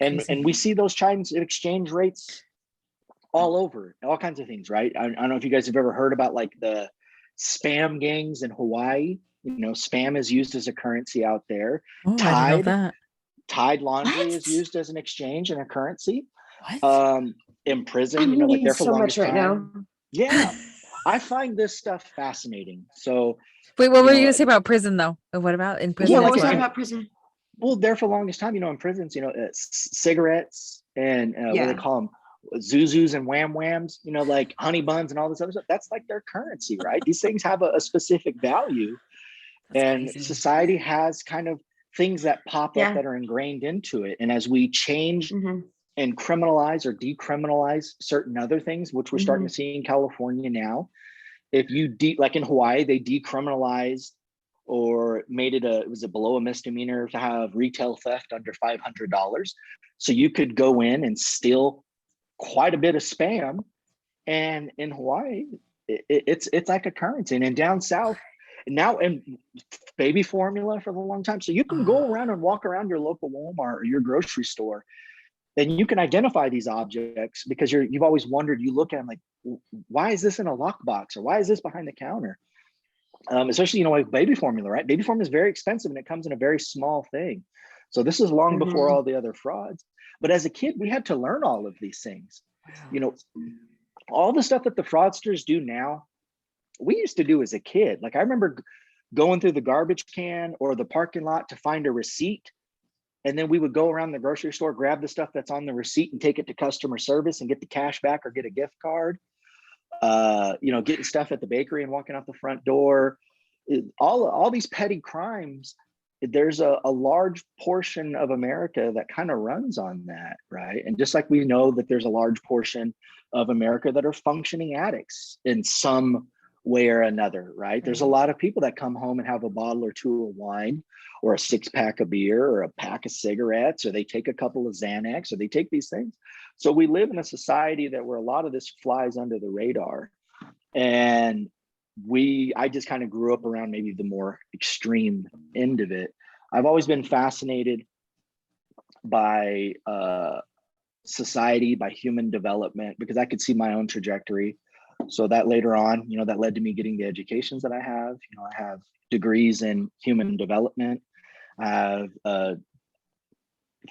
And we see those Chinese exchange rates all over, all kinds of things, right? I don't know if you guys have ever heard about like the spam gangs in Hawaii. You know, spam is used as a currency out there.
Oh, I didn't know that.
Tide laundry is used as an exchange and a currency. In prison, you know, like there for
so
longest
much right
time.
now.
Yeah, I find this stuff fascinating. So,
wait, what were you gonna say about prison though? What about in prison?
Yeah, what was that about prison?
Well, there for longest time, you know, in prisons, you know, cigarettes and what do they call them? Zuzus and wham whams, you know, like honey buns and all this other stuff. That's like their currency, right? These things have a specific value. And society has kind of things that pop up that are ingrained into it. And as we change and criminalize or decriminalize certain other things, which we're starting to see in California now, if you like in Hawaii, they decriminalized or made it was below a misdemeanor to have retail theft under $500. So you could go in and steal quite a bit of spam. And in Hawaii, it's like a currency. And in down south, now in baby formula for a long time. So you can go around and walk around your local Walmart or your grocery store and you can identify these objects because you've always wondered, you look at them like, why is this in a lockbox or why is this behind the counter? Especially, you know, like baby formula, right? Baby formula is very expensive and it comes in a very small thing. So this is long before all the other frauds. But as a kid, we had to learn all of these things. You know, all the stuff that the fraudsters do now, we used to do as a kid. Like I remember going through the garbage can or the parking lot to find a receipt. And then we would go around the grocery store, grab the stuff that's on the receipt and take it to customer service and get the cash back or get a gift card. You know, getting stuff at the bakery and walking out the front door. All these petty crimes, there's a large portion of America that kind of runs on that, right? And just like we know that there's a large portion of America that are functioning addicts in some way or another, right? There's a lot of people that come home and have a bottle or two of wine or a 6-pack of beer or a pack of cigarettes, or they take a couple of Xanax, or they take these things. So we live in a society that where a lot of this flies under the radar. And I just kind of grew up around maybe the more extreme end of it. I've always been fascinated by society, by human development, because I could see my own trajectory. So that later on, you know, that led to me getting the educations that I have. You know, I have degrees in human development. I have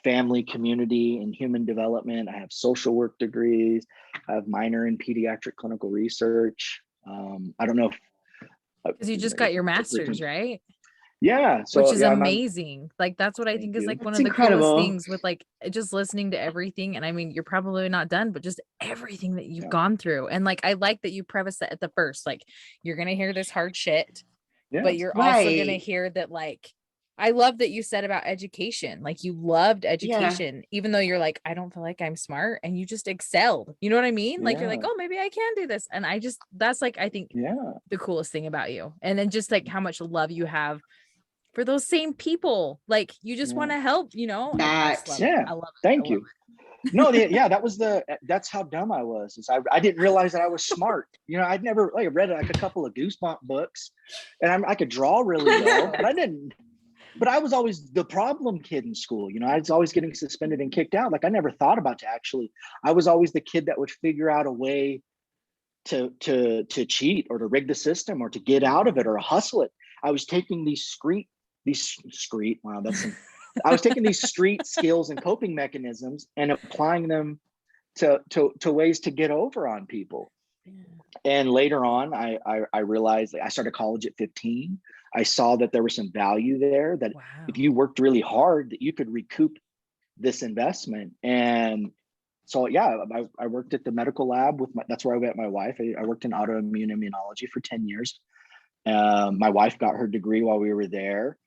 family, community, and human development. I have social work degrees. I have minor in pediatric clinical research. I don't know if
because you just got your master's, right?
Yeah, so
which is amazing. Like that's what I think is like one of the coolest things with like just listening to everything. And I mean, you're probably not done, but just everything that you've gone through. And like I like that you preface that at the first, like you're gonna hear this hard shit, but you're also gonna hear that like I love that you said about education. Like you loved education, even though you're like, I don't feel like I'm smart, and you just excelled. You know what I mean? Like you're like, oh, maybe I can do this. And I just that's like I think the coolest thing about you. And then just like how much love you have for those same people. Like you just want to help, you know. I love it.
Thank you. No, that was that's how dumb I was. Is I didn't realize that I was smart. You know, I'd never like read like a couple of Goosebump books, and I could draw really well, but I didn't. But I was always the problem kid in school. You know, I was always getting suspended and kicked out. Like I never thought about I was always the kid that would figure out a way to cheat or to rig the system or to get out of it or hustle it. I was taking these street skills and coping mechanisms and applying them to ways to get over on people. And later on, I realized I started college at 15. I saw that there was some value there, that if you worked really hard, that you could recoup this investment. And so, I worked at the medical lab that's where I met my wife. I worked in autoimmune immunology for 10 years. My wife got her degree while we were there.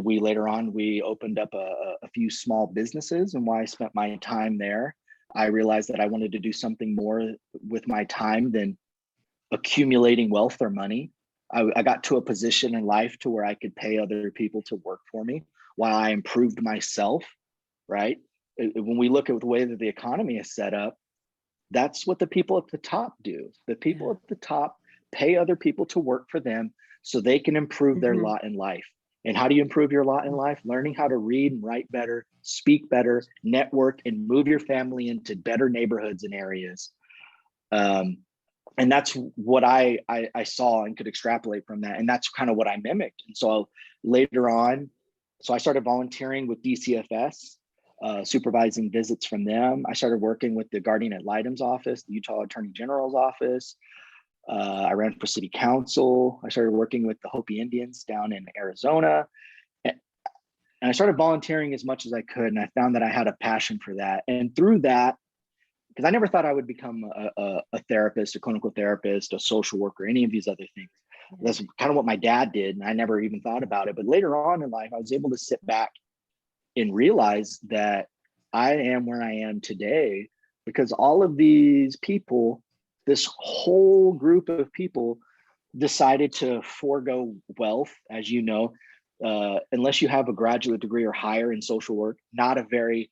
we later on, we opened up a few small businesses, and while I spent my time there, I realized that I wanted to do something more with my time than accumulating wealth or money. I got to a position in life to where I could pay other people to work for me while I improved myself, right? When we look at the way that the economy is set up, that's what the people at the top do. The people at the top pay other people to work for them so they can improve their lot in life. And how do you improve your lot in life? Learning how to read and write better, speak better, network, and move your family into better neighborhoods and areas. And that's what I saw and could extrapolate from that. And that's kind of what I mimicked. And so later on, so I started volunteering with DCFS, supervising visits from them. I started working with the Guardian Ad Litem's office, the Utah Attorney General's office. I ran for city council. I started working with the Hopi Indians down in Arizona. And I started volunteering as much as I could. And I found that I had a passion for that. And through that, because I never thought I would become a therapist, a clinical therapist, a social worker, any of these other things. That's kind of what my dad did. And I never even thought about it. But later on in life, I was able to sit back and realize that I am where I am today because all of these people, this whole group of people decided to forego wealth, as you know, unless you have a graduate degree or higher in social work, not a very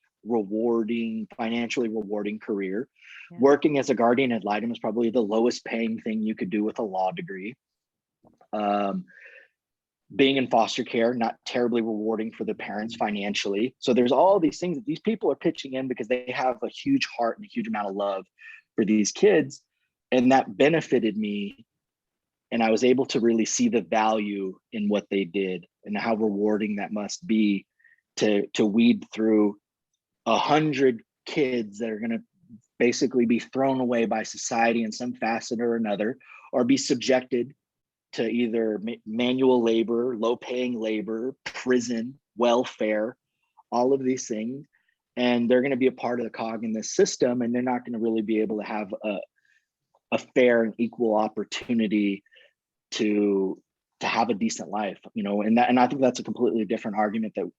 financially rewarding career. Yeah. Working as a guardian ad litem is probably the lowest paying thing you could do with a law degree. Being in foster care, not terribly rewarding for the parents financially. So there's all these things that these people are pitching in because they have a huge heart and a huge amount of love for these kids. And that benefited me. And I was able to really see the value in what they did and how rewarding that must be to weed through 100 kids that are going to basically be thrown away by society in some facet or another, or be subjected to either manual labor, low-paying labor, prison, welfare, all of these things. And they're going to be a part of the cog in this system, and they're not going to really be able to have a fair and equal opportunity to have a decent life, and I think that's a completely different argument that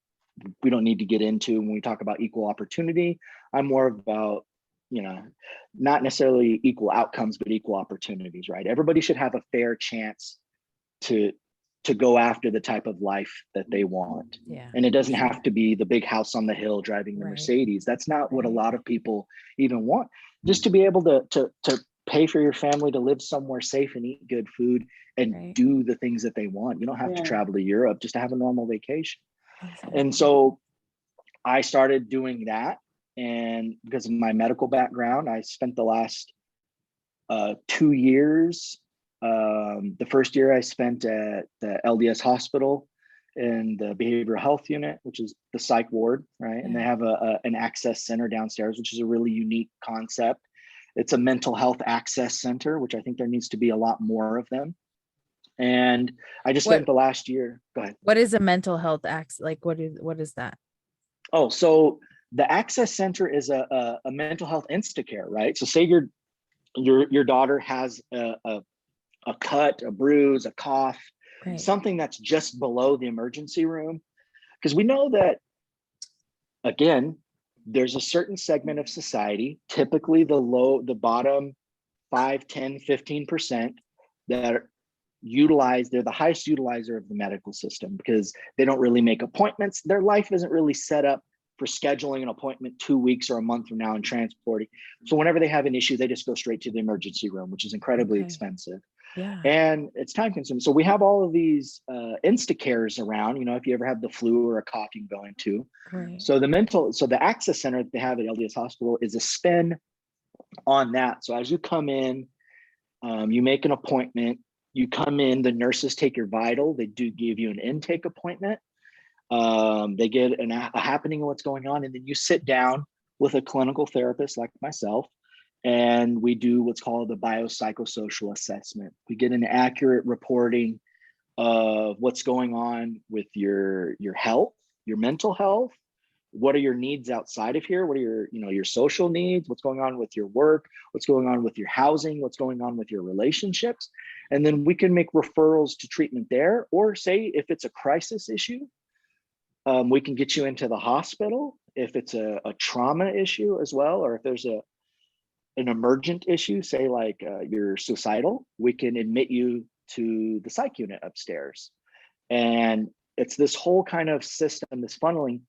we don't need to get into when we talk about equal opportunity. I'm more about, not necessarily equal outcomes, but equal opportunities, right? Everybody should have a fair chance to go after the type of life that they want. Yeah. And it doesn't have to be the big house on the hill driving the Mercedes. That's not what a lot of people even want. Just to be able to pay for your family to live somewhere safe and eat good food and do the things that they want. You don't have to travel to Europe just to have a normal vacation. Exactly. And so I started doing that. And because of my medical background, I spent the last 2 years. The first year I spent at the LDS hospital in the behavioral health unit, which is the psych ward, right? And they have an access center downstairs, which is a really unique concept. It's a mental health access center, which I think there needs to be a lot more of them. And I just spent the last year. Go ahead.
What is a mental health access? Like, what is that?
Oh, so the access center is a mental health Instacare, right? So say your daughter has a cut, a bruise, a cough, something that's just below the emergency room. Because we know that, again, there's a certain segment of society, typically the bottom 5, 10, 15% that they're the highest utilizer of the medical system because they don't really make appointments. Their life isn't really set up for scheduling an appointment 2 weeks or a month from now and transporting. So whenever they have an issue, they just go straight to the emergency room, which is incredibly expensive. Yeah. And it's time consuming. So we have all of these Instacares around, if you ever have the flu or a coughing going too. Right. So the access center that they have at LDS Hospital is a spin on that. So as you come in, you make an appointment, you come in, the nurses take your vital, they do give you an intake appointment. They get a happening of what's going on, and then you sit down with a clinical therapist like myself, and we do what's called the biopsychosocial assessment. We get an accurate reporting of what's going on with your health, your mental health, what are your needs outside of here? What are your, your social needs? What's going on with your work? What's going on with your housing? What's going on with your relationships? And then we can make referrals to treatment there. Or say if it's a crisis issue, we can get you into the hospital. If it's a trauma issue as well, or if there's an emergent issue, say like you're suicidal, we can admit you to the psych unit upstairs. And it's this whole kind of system, this funneling.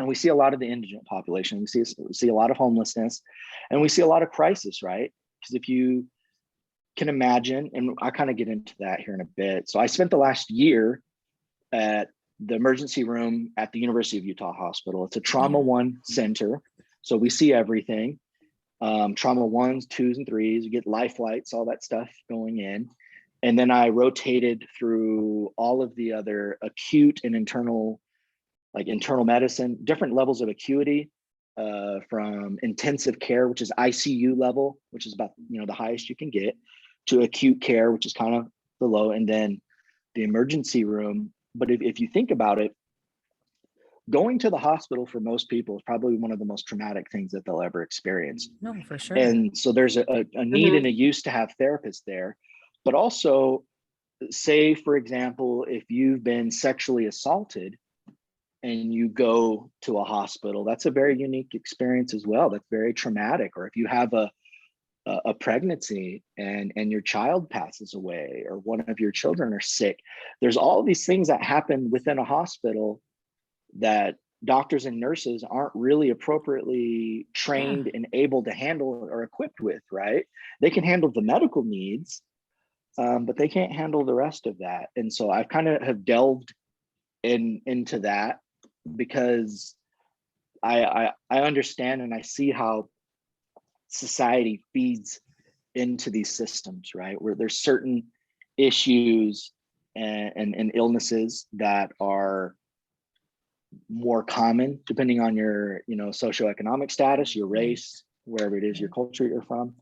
And we see a lot of the indigent population. We see a lot of homelessness, and we see a lot of crisis, right? Because if you can imagine, and I'll kind of get into that here in a bit. So I spent the last year at the emergency room at the University of Utah Hospital. It's a trauma 1 center. So we see everything. Trauma 1s, 2s, and 3s, you get life flights, all that stuff going in. And then I rotated through all of the other acute and internal medicine, different levels of acuity, from intensive care, which is ICU level, which is about, the highest you can get, to acute care, which is kind of the low, and then the emergency room. But if you think about it, going to the hospital for most people is probably one of the most traumatic things that they'll ever experience.
No, for sure.
And so there's a need and a use to have therapists there. But also, say, for example, if you've been sexually assaulted and you go to a hospital, that's a very unique experience as well. That's very traumatic. Or if you have a pregnancy and your child passes away, or one of your children are sick, there's all these things that happen within a hospital that doctors and nurses aren't really appropriately trained and able to handle or equipped with, right? They can handle the medical needs, but they can't handle the rest of that. And so I've kind of have delved into that, because I understand and I see how society feeds into these systems, right? Where there's certain issues and illnesses that are more common depending on your, socioeconomic status, your race, wherever it is, your culture you're from.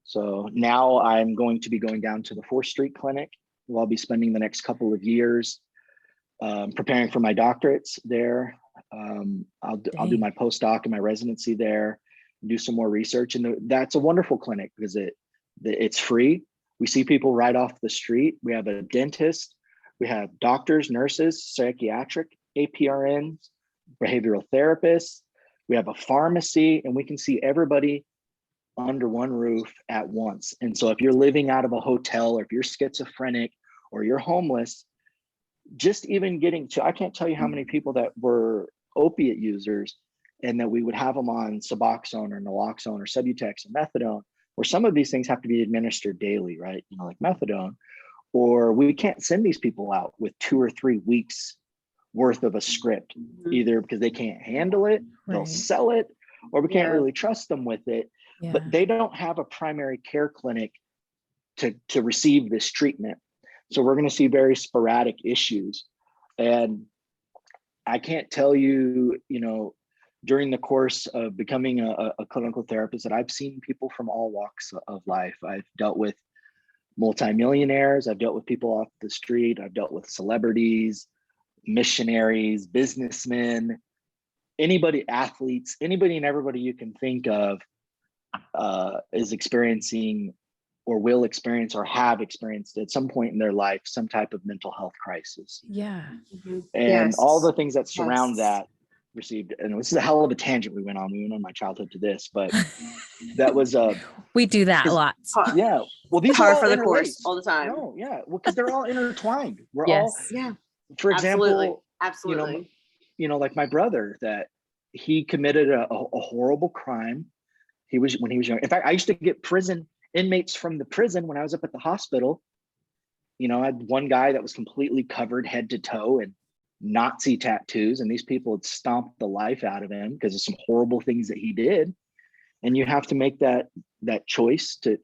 So now I'm going to be going down to the 4th Street Clinic, where I'll be spending the next couple of years preparing for my doctorates there. I'll do my postdoc and my residency there, do some more research. And that's a wonderful clinic because it's free. We see people right off the street. We have a dentist, we have doctors, nurses, psychiatric APRNs, behavioral therapists. We have a pharmacy, and we can see everybody under one roof at once. And so if you're living out of a hotel, or if you're schizophrenic, or you're homeless, just even getting to, I can't tell you how many people that were opiate users, and that we would have them on Suboxone or Naloxone or Subutex or Methadone, where some of these things have to be administered daily, right? Like methadone, or we can't send these people out with 2 or 3 weeks worth of a script, either because they can't handle it, they'll sell it, or we can't really trust them with it. But they don't have a primary care clinic to receive this treatment. So we're going to see very sporadic issues. And I can't tell you, during the course of becoming a clinical therapist, that I've seen people from all walks of life. I've dealt with multimillionaires, I've dealt with people off the street, I've dealt with celebrities, missionaries, businessmen, anybody, athletes, anybody and everybody you can think of is experiencing or will experience or have experienced at some point in their life some type of mental health crisis. And all the things that surround that received. And this is a hell of a tangent we went on. We went on my childhood to this, but that was
we do that a lot.
Yeah. Well, these
Par
are all
for the
interlinked.
course all the time.
No, yeah. Well, because they're all intertwined. We're all, for example,
absolutely.
Like my brother, that he committed a horrible crime. When he was young. In fact, I used to get prison inmates from the prison when I was up at the hospital. I had one guy that was completely covered head to toe in Nazi tattoos, and these people had stomped the life out of him because of some horrible things that he did. And you have to make that choice to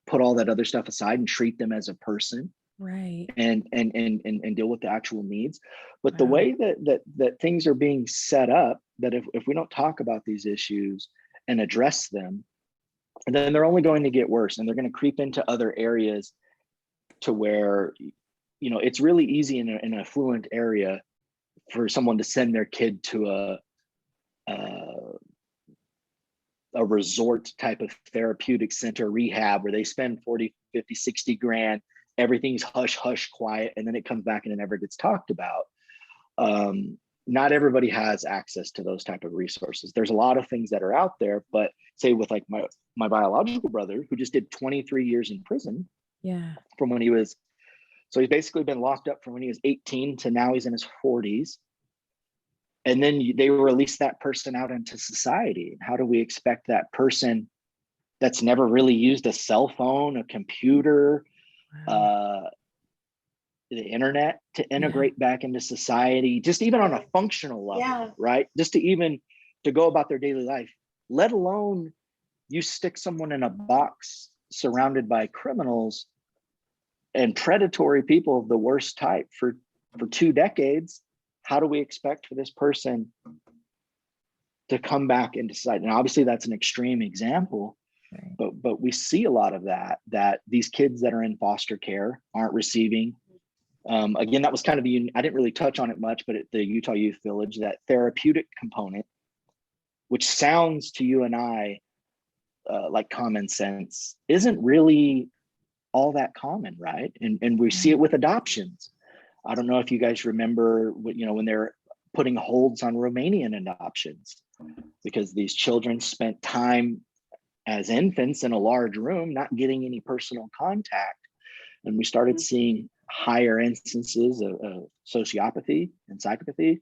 put all that other stuff aside and treat them as a person,
right?
And deal with the actual needs. But the way that things are being set up, that if we don't talk about these issues and address them, and then they're only going to get worse, and they're going to creep into other areas to where, it's really easy in an affluent area for someone to send their kid to a resort type of therapeutic center rehab where they spend 40, 50, 60 grand, everything's hush, hush, quiet, and then it comes back and it never gets talked about. Not everybody has access to those type of resources. There's a lot of things that are out there, but say with like my biological brother who just did 23 years in prison.
Yeah.
From when he was, so he's basically been locked up from when he was 18 to now he's in his 40s. And then they release that person out into society. How do we expect that person that's never really used a cell phone, a computer, the internet to integrate back into society, just even on a functional level, right? Just to go about their daily life, let alone you stick someone in a box surrounded by criminals and predatory people of the worst type for 2 decades. How do we expect for this person to come back into society? And obviously that's an extreme example, right. But we see a lot of that these kids that are in foster care aren't receiving. Again, that was kind of I didn't really touch on it much, but at the Utah Youth Village, that therapeutic component, which sounds to you and I like common sense, isn't really all that common, right? And we see it with adoptions. I don't know if you guys remember, when they're putting holds on Romanian adoptions, because these children spent time as infants in a large room, not getting any personal contact. And we started seeing higher instances of sociopathy and psychopathy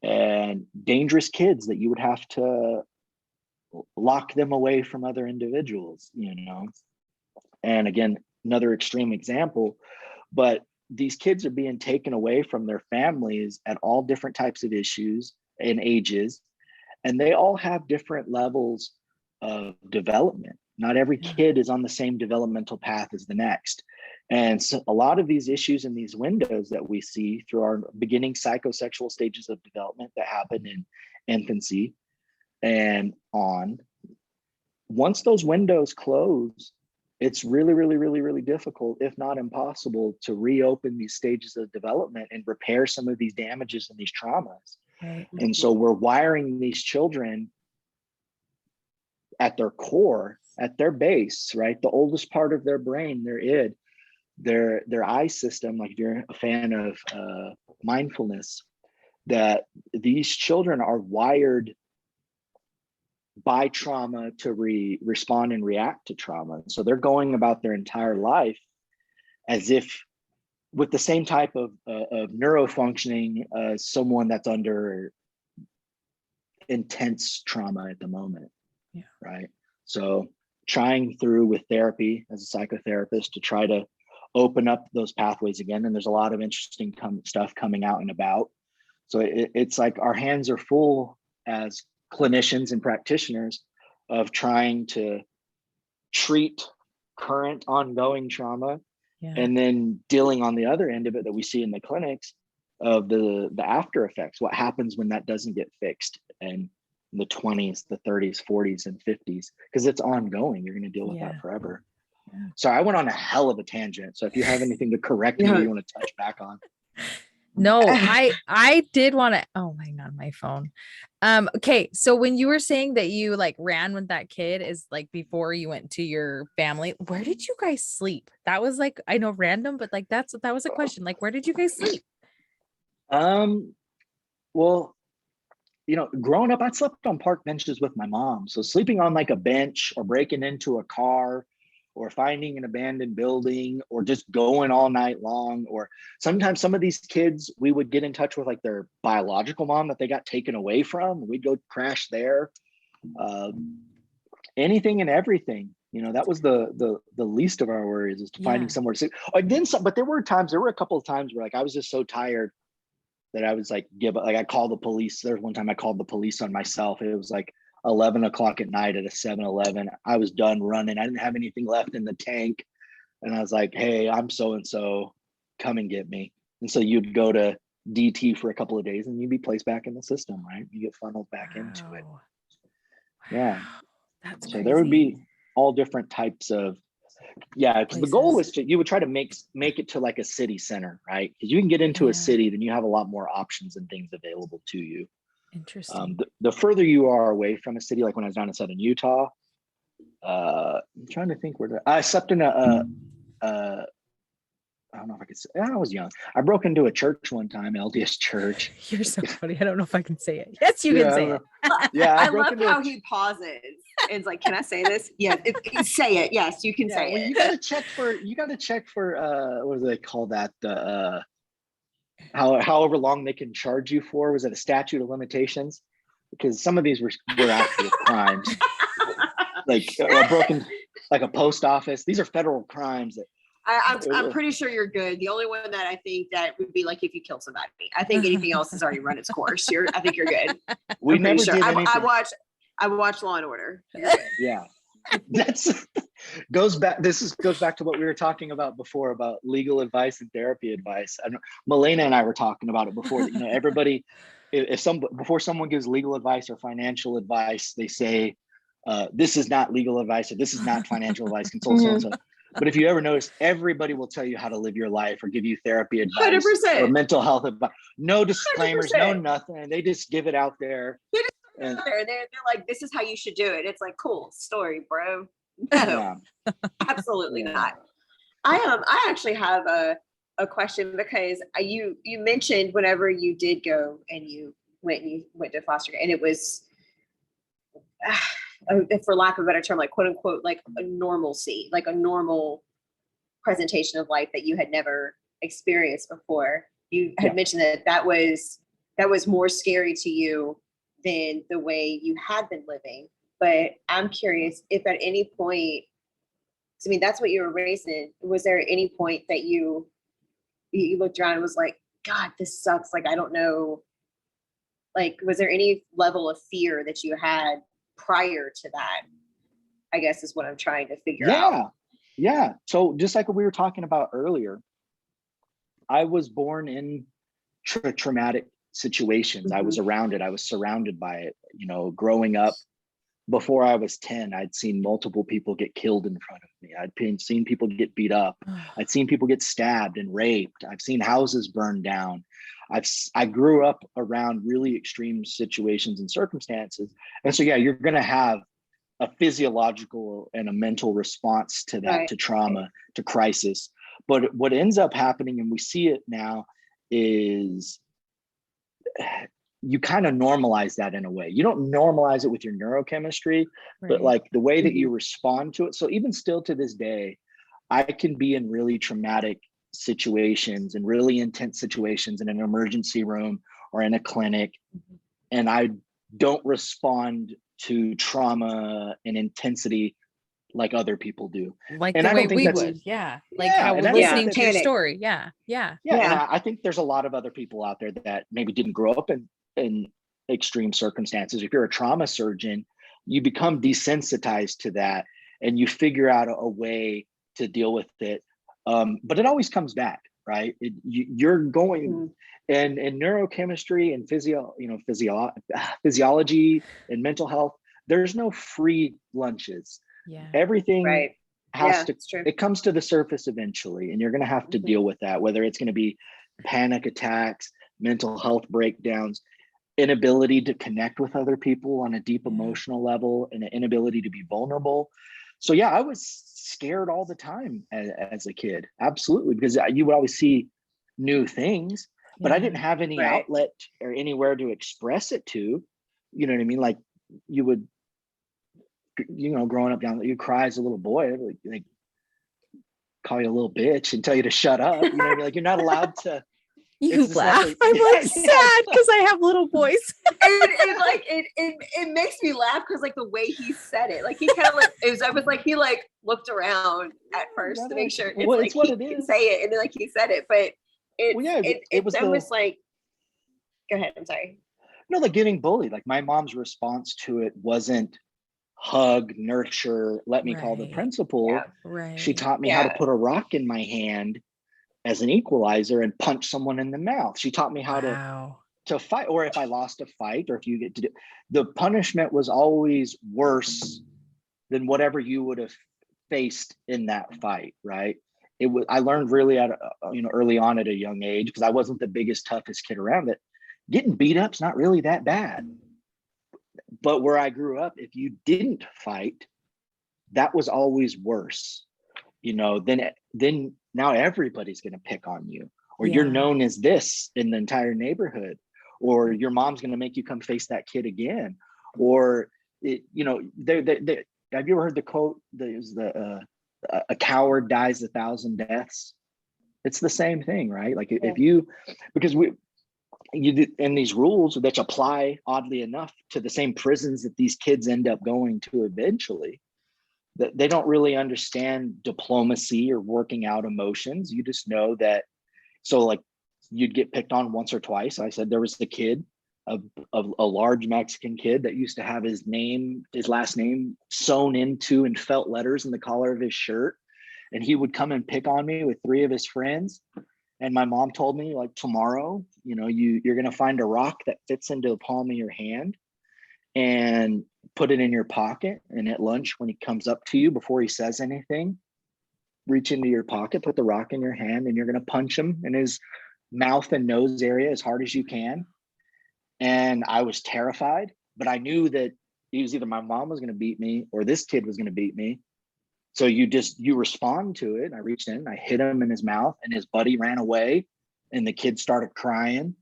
and dangerous kids that you would have to lock them away from other individuals, And again, another extreme example, but these kids are being taken away from their families at all different types of issues and ages, and they all have different levels of development. Not every kid is on the same developmental path as the next. And so a lot of these issues and these windows that we see through our beginning psychosexual stages of development that happen in infancy and on, once those windows close, it's really, really, really, really difficult, if not impossible, to reopen these stages of development and repair some of these damages and these traumas. Right. And so we're wiring these children at their core, at their base, right? The oldest part of their brain, their id, their eye system, like if you're a fan of mindfulness, that these children are wired by trauma to respond and react to trauma. So they're going about their entire life as if with the same type of neurofunctioning as someone that's under intense trauma at the moment. Yeah. Right. So trying through with therapy as a psychotherapist to try to open up those pathways again. And there's a lot of interesting stuff coming out and about. So it's like our hands are full as clinicians and practitioners of trying to treat current ongoing trauma, and then dealing on the other end of it that we see in the clinics of the after effects, what happens when that doesn't get fixed, and in the 20s, the 30s, 40s, and 50s, because it's ongoing. You're going to deal with that forever. So I went on a hell of a tangent. So if you have anything to correct me, or you want to touch back on.
No, I did want to, oh my God, my phone. Okay. So when you were saying that you like ran with that kid is like before you went to your family, where did you guys sleep? That was like, I know random, but like that was a question. Like, where did you guys sleep?
Well, growing up, I slept on park benches with my mom. So sleeping on like a bench or breaking into a car or finding an abandoned building or just going all night long. Or sometimes some of these kids, we would get in touch with like their biological mom that they got taken away from. We'd go crash there. Anything and everything. That was the least of our worries, is to finding somewhere to sleep. But there were a couple of times where like I was just so tired that I was like, I called the police. There was one time I called the police on myself. It was like 11 o'clock at night at a 7-Eleven. I was done running. I didn't have anything left in the tank. And I was like, hey, I'm so-and-so, come and get me. And so you'd go to DT for a couple of days and you'd be placed back in the system, right? You get funneled back into it. Yeah.
That's
so
crazy.
There would be all different types of, because the goal was you would try to make it to like a city center, right? Because you can get into a city, then you have a lot more options and things available to you.
Interesting.
The further you are away from a city, like when I was down in southern Utah, I'm trying to think I slept in I don't know if I could say, I was young. I broke into a church one time, LDS church.
You're so funny. I don't know if I can say it. Yes, you
Yeah,
can say it.
Yeah,
I love how he pauses. It's like, can I say this? Yeah, say it. Yes, you can say
well,
it.
you got to check for what do they call that? The however long they can charge you for. Was it a statute of limitations? Because some of these were actual crimes, like broken, like a post office. These are federal crimes that.
I'm pretty sure you're good. The only one that I think that would be like if you kill somebody. I think anything else has already run its course. I think you're good.
We never did anything.
I watched Law and Order.
Yeah, goes back to what we were talking about before about legal advice and therapy advice. Milena and I were talking about it before. That, everybody, before someone gives legal advice or financial advice, they say this is not legal advice or this is not financial advice. Consult so-and-so. But if you ever notice, everybody will tell you how to live your life or give you therapy advice
100%.
or mental health advice. No disclaimers,
100%.
no nothing. They just give it out there.
They're like, this is how you should do it. It's like, cool story, bro. No, absolutely not. I actually have a question because you mentioned whenever you did go and you went to foster care, and it was for lack of a better term, like quote unquote, like a normalcy, like a normal presentation of life that you had never experienced before. You had mentioned that was more scary to you than the way you had been living. But I'm curious if at any point, I mean, that's what you were raised in. Was there any point that you looked around and was like, God, this sucks. Like, I don't know. Like, was there any level of fear that you had prior to that? I guess is what I'm trying to figure out.
Yeah. So just like we were talking about earlier, I was born in traumatic situations. I was around it. I was surrounded by it. Growing up, before I was 10, I'd seen multiple people get killed in front of me. I'd seen people get beat up. I'd seen people get stabbed and raped. I've seen houses burned down. I grew up around really extreme situations and circumstances. And so, you're going to have a physiological and a mental response to that, right, to trauma, to crisis. But what ends up happening, and we see it now, is you kind of normalize that in a way. You don't normalize it with your neurochemistry, right, but like the way that you respond to it. So even still to this day, I can be in really traumatic situations and really intense situations in an emergency room or in a clinic, and I don't respond to trauma and intensity like other people do.
Like and the way we would. Yeah. Like how we're listening to your story. Yeah. And
I think there's a lot of other people out there that maybe didn't grow up in extreme circumstances. If you're a trauma surgeon, you become desensitized to that and you figure out a way to deal with it. But it always comes back, right? You're going and neurochemistry and physiology and mental health, there's no free lunches.
Yeah.
Everything has to, it comes to the surface eventually, and you're going to have to deal with that, whether it's going to be panic attacks, mental health breakdowns, inability to connect with other people on a deep emotional level, and an inability to be vulnerable. So I was scared all the time as a kid. Absolutely. Because you would always see new things, but I didn't have any outlet or anywhere to express it to, you know what I mean? Like you would, growing up you cry as a little boy, like call you a little bitch and tell you to shut up. Like you're not allowed to.
You laugh. I'm like sad because I have little boys.
it makes me laugh because like the way he said it, like he kind of he like looked around at first to make sure it's what it is. Can say it, and then like he said it, but it was almost like. Go ahead. I'm sorry.
No, like getting bullied. Like my mom's response to it wasn't hug, nurture, let me call the principal.
Yeah.
Right.
She taught me how to put a rock in my hand as an equalizer and punch someone in the mouth. She taught me how to fight, or if I lost a fight, or if you get to do, the punishment was always worse than whatever you would have faced in that fight, right? I learned really early on at a young age, because I wasn't the biggest, toughest kid around, that getting beat up's not really that bad. But where I grew up, if you didn't fight, that was always worse. Then now everybody's going to pick on you, or you're known as this in the entire neighborhood, or your mom's going to make you come face that kid again, or have you ever heard the quote? There's a coward dies 1,000 deaths. It's the same thing, right? Like if you, because and these rules that apply oddly enough to the same prisons that these kids end up going to eventually, that they don't really understand diplomacy or working out emotions. You just know that. So like you'd get picked on once or twice. I said there was the kid of a large Mexican kid that used to have his last name sewn into in felt letters in the collar of his shirt. And he would come and pick on me with 3 of his friends. And my mom told me, like, tomorrow, you're going to find a rock that fits into the palm of your hand and put it in your pocket. And at lunch, when he comes up to you, before he says anything, reach into your pocket, put the rock in your hand, and you're going to punch him in his mouth and nose area as hard as you can. And I was terrified, but I knew that it was either my mom was going to beat me or this kid was going to beat me. So you respond to it. I reached in, I hit him in his mouth, and his buddy ran away, and the kid started crying.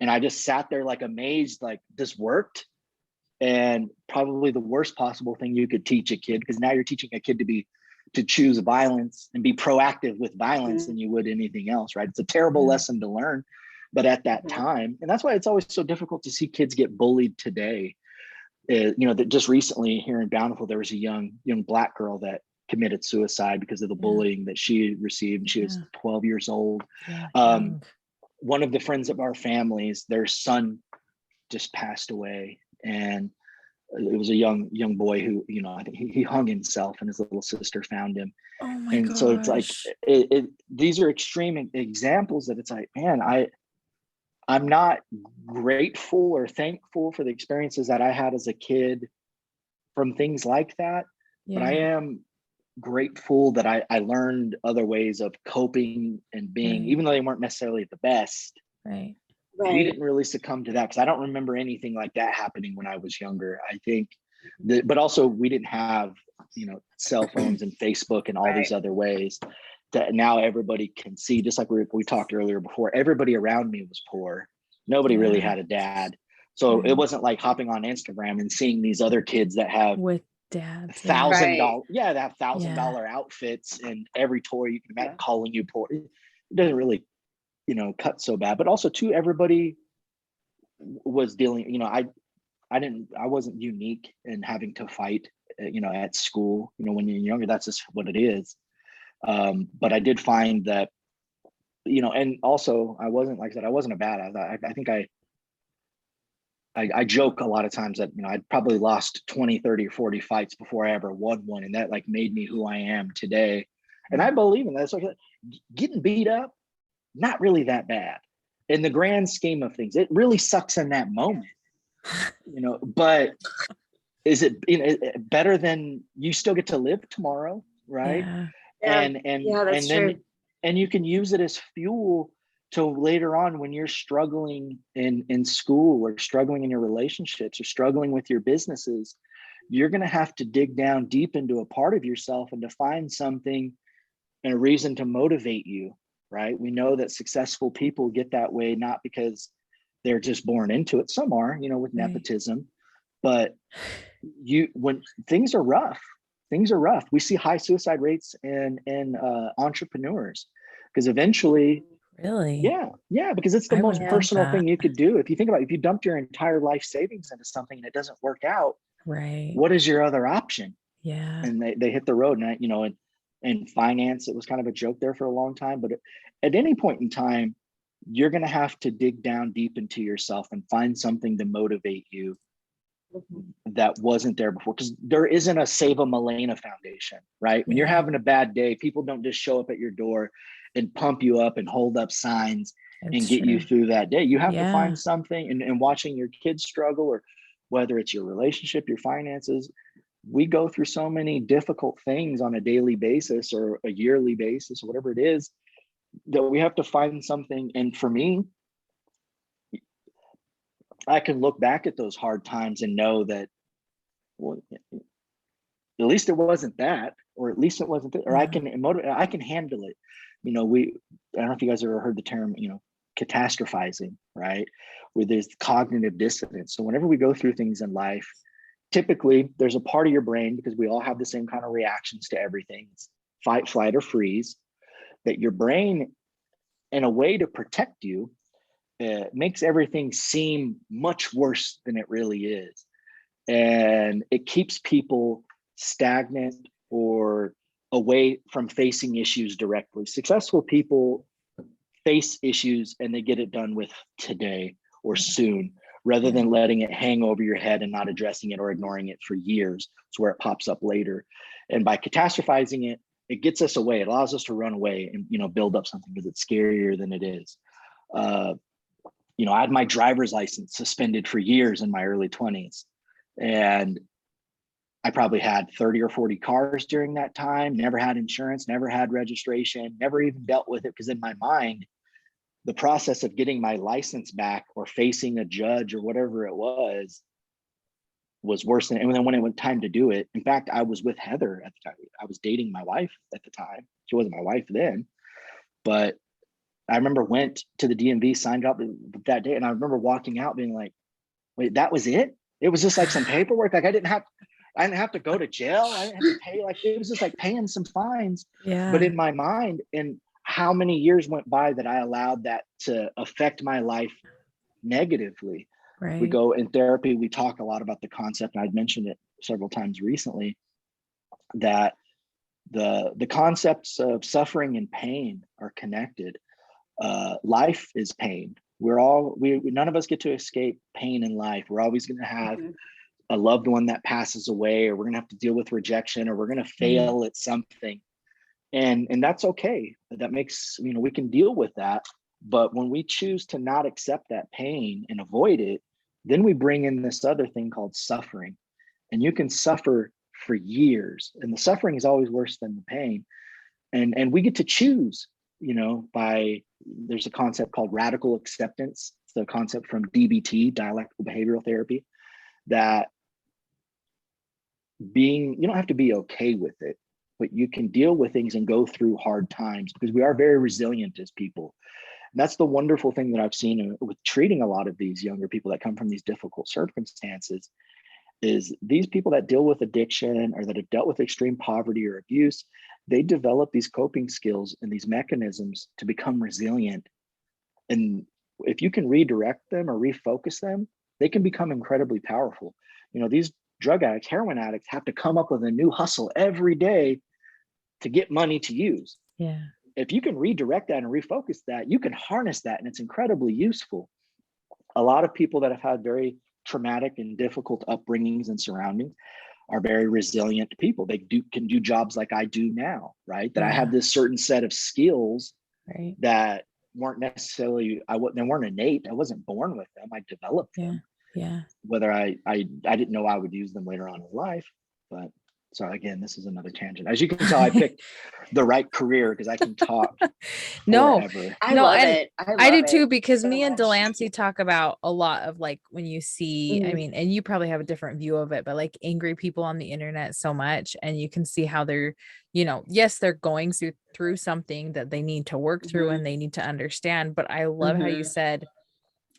And I just sat there like amazed, like this worked. And probably the worst possible thing you could teach a kid, because now you're teaching a kid to choose violence and be proactive with violence than you would anything else, right? It's a terrible lesson to learn. But at that time, and that's why it's always so difficult to see kids get bullied today. That just recently here in Bountiful, there was a young Black girl that committed suicide because of the bullying that she received. She was 12 years old. One of the friends of our families, their son just passed away, and it was a young boy who, I think he hung himself, and his little sister found him.
Oh my
and
gosh.
So it's like these are extreme examples that it's like, man, I'm not grateful or thankful for the experiences that I had as a kid from things like that, but I am grateful that I learned other ways of coping and being, even though they weren't necessarily the best.
Right.
We didn't really succumb to that, because I don't remember anything like that happening when I was younger. I think but also we didn't have, cell phones and Facebook and all these other ways that now everybody can see. Just like we talked earlier before, everybody around me was poor. Nobody really had a dad. So it wasn't like hopping on Instagram and seeing these other kids that have
with dads,
$1,000, that have $1,000 outfits and every toy you can imagine, calling you poor. It doesn't really, cut so bad. But also too, everybody was dealing, I wasn't unique in having to fight, at school. When you're younger, that's just what it is. But I did find that, and also I wasn't, like I said, I wasn't a bad. I think I joke a lot of times that, I'd probably lost 20, 30 or 40 fights before I ever won one. And that like made me who I am today. And I believe in that. It's like getting beat up, not really that bad in the grand scheme of things. It really sucks in that moment, but is it better than you still get to live tomorrow, right? And
that's true.
And you can use it as fuel to later on when you're struggling in school or struggling in your relationships or struggling with your businesses. You're going to have to dig down deep into a part of yourself and to find something and a reason to motivate you, right? We know that successful people get that way not because they're just born into it. Some are, with nepotism, but when things are rough, we see high suicide rates in entrepreneurs, because eventually, because it's the most personal thing you could do. If you think about it, if you dumped your entire life savings into something and it doesn't work out, what is your other option? And they hit the road. And in finance, it was kind of a joke there for a long time, but at any point in time, you're going to have to dig down deep into yourself and find something to motivate you that wasn't there before, because there isn't a Save a Milena Foundation, right? When you're having a bad day, people don't just show up at your door and pump you up and hold up signs and get you through that day. You have to find something, and watching your kids struggle, or whether it's your relationship, your finances. We go through so many difficult things on a daily basis or a yearly basis, or whatever it is, that we have to find something. And for me, I can look back at those hard times and know that, well, at least it wasn't that, or at least it wasn't that, or I can handle it. I don't know if you guys ever heard the term, catastrophizing, right? Where there's cognitive dissonance. So whenever we go through things in life, typically there's a part of your brain, because we all have the same kind of reactions to everything. It's fight, flight, or freeze, that your brain, in a way to protect you, makes everything seem much worse than it really is. And it keeps people stagnant or away from facing issues directly. Successful people face issues and they get it done with today or soon, rather than letting it hang over your head and not addressing it or ignoring it for years. It's where it pops up later. And by catastrophizing it, it gets us away. It allows us to run away and build up something because it's scarier than it is. I had my driver's license suspended for years in my early 20s. And I probably had 30 or 40 cars during that time, never had insurance, never had registration, never even dealt with it, because in my mind, the process of getting my license back or facing a judge or whatever it was worse than. And then when it went time to do it, in fact, I was with Heather at the time. I was dating my wife at the time. She wasn't my wife then, but I remember went to the DMV, signed up that day, and I remember walking out being like, wait, that was it? It was just like some paperwork. Like I didn't have to go to jail. I didn't have to pay. Like it was just like paying some fines.
Yeah.
But in my mind, and how many years went by that I allowed that to affect my life negatively.
Right.
We go in therapy, we talk a lot about the concept, and I've mentioned it several times recently, that the concepts of suffering and pain are connected. Life is pain. None of us get to escape pain in life. We're always going to have a loved one that passes away, or we're going to have to deal with rejection, or we're going to fail at something. And that's okay. That makes, we can deal with that. But when we choose to not accept that pain and avoid it, then we bring in this other thing called suffering. And you can suffer for years, and the suffering is always worse than the pain. And we get to choose, there's a concept called radical acceptance. It's the concept from DBT, dialectical behavioral therapy, that you don't have to be okay with it, but you can deal with things and go through hard times, because we are very resilient as people. And that's the wonderful thing that I've seen with treating a lot of these younger people that come from these difficult circumstances, is these people that deal with addiction or that have dealt with extreme poverty or abuse, they develop these coping skills and these mechanisms to become resilient. And if you can redirect them or refocus them, they can become incredibly powerful. These drug addicts, heroin addicts, have to come up with a new hustle every day to get money to use.
Yeah.
If you can redirect that and refocus that, you can harness that, and it's incredibly useful. A lot of people that have had very traumatic and difficult upbringings and surroundings are very resilient people. They can do jobs like I do now, right? That I have this certain set of skills that weren't necessarily, they weren't innate. I wasn't born with them. I developed them.
Yeah.
Whether I didn't know I would use them later on in life. But so again, this is another tangent. As you can tell, I picked the right career because I can talk forever.
I love it.
I do too, because so me and Delancey talk about a lot of, like, when you see, I mean, and you probably have a different view of it, but like angry people on the internet so much, and you can see how they're, yes, they're going through something that they need to work through and they need to understand. But I love how you said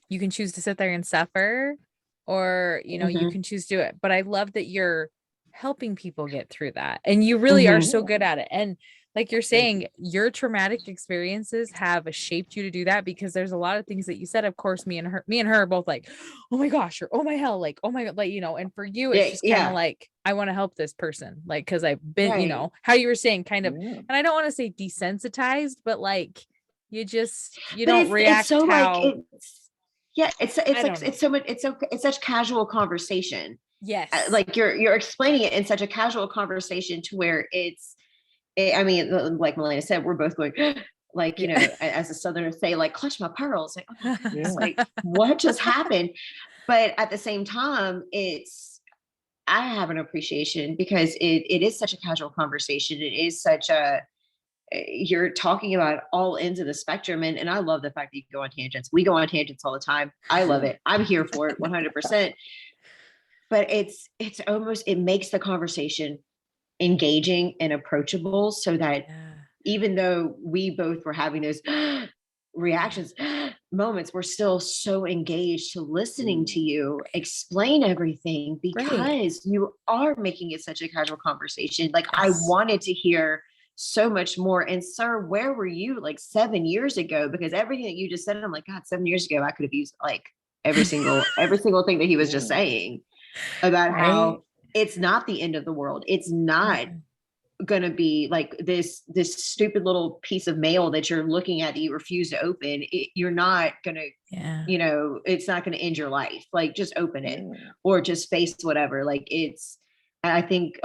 you can choose to sit there and suffer, or, you can choose to do it. But I love that you're helping people get through that, and you really are so good at it. And like you're saying, your traumatic experiences have shaped you to do that, because there's a lot of things that you said. Of course, me and her are both like, oh my gosh, or oh my hell, like, oh my God, like, and for you, it's just kind of like, I want to help this person, like, because I've been, how you were saying, kind of, and I don't want to say desensitized, but like, you don't react
it's so
how.
Like, it's such casual conversation.
Yes.
Like you're explaining it in such a casual conversation to where I mean, like Melena said, we're both going like, as a Southerner say, like, clutch my pearls. Like, oh my goodness, like, what just happened? But at the same time, I have an appreciation, because it is such a casual conversation. It is such a, you're talking about all ends of the spectrum. And I love the fact that you go on tangents. We go on tangents all the time. I love it. I'm here for it 100%. But it's almost, it makes the conversation engaging and approachable, so that even though we both were having those reactions, moments, we're still so engaged to listening to you explain everything, because you are making it such a casual conversation. Like, I wanted to hear so much more. And sir, where were you like 7 years ago? Because everything that you just said, I'm like, God, 7 years ago, I could have used like every single thing that he was just saying about how it's not the end of the world. It's not gonna be like this stupid little piece of mail that you're looking at that you refuse to open. You're not gonna, you know, it's not gonna end your life. Like, just open it or just face whatever. Like, I think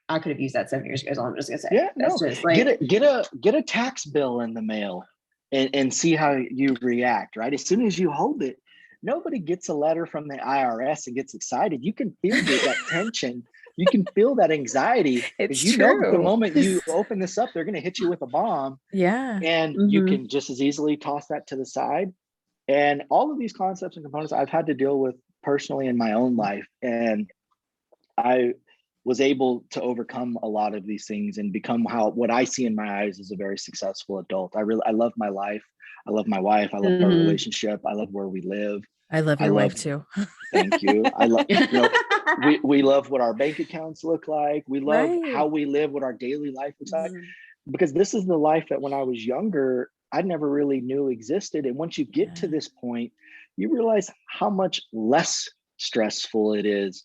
I could have used that 7 years ago. Is all I'm just gonna say.
Yeah,
that's
no.
just like,
get a tax bill in the mail and see how you react. Right, as soon as you hold it, nobody gets a letter from the IRS and gets excited. You can feel that tension. You can feel that anxiety, because you know that the moment you open this up, they're going to hit you with a bomb. And you can just as easily toss that to the side. And all of these concepts and components I've had to deal with personally in my own life. And I was able to overcome a lot of these things and become what I see in my eyes as a very successful adult. I love my life. I love my wife. I love our relationship. I love where we live.
I love your wife too.
Thank you. I love, we love what our bank accounts look like. We love how we live, what our daily life looks like, because this is the life that when I was younger, I never really knew existed. And once you get to this point, you realize how much less stressful it is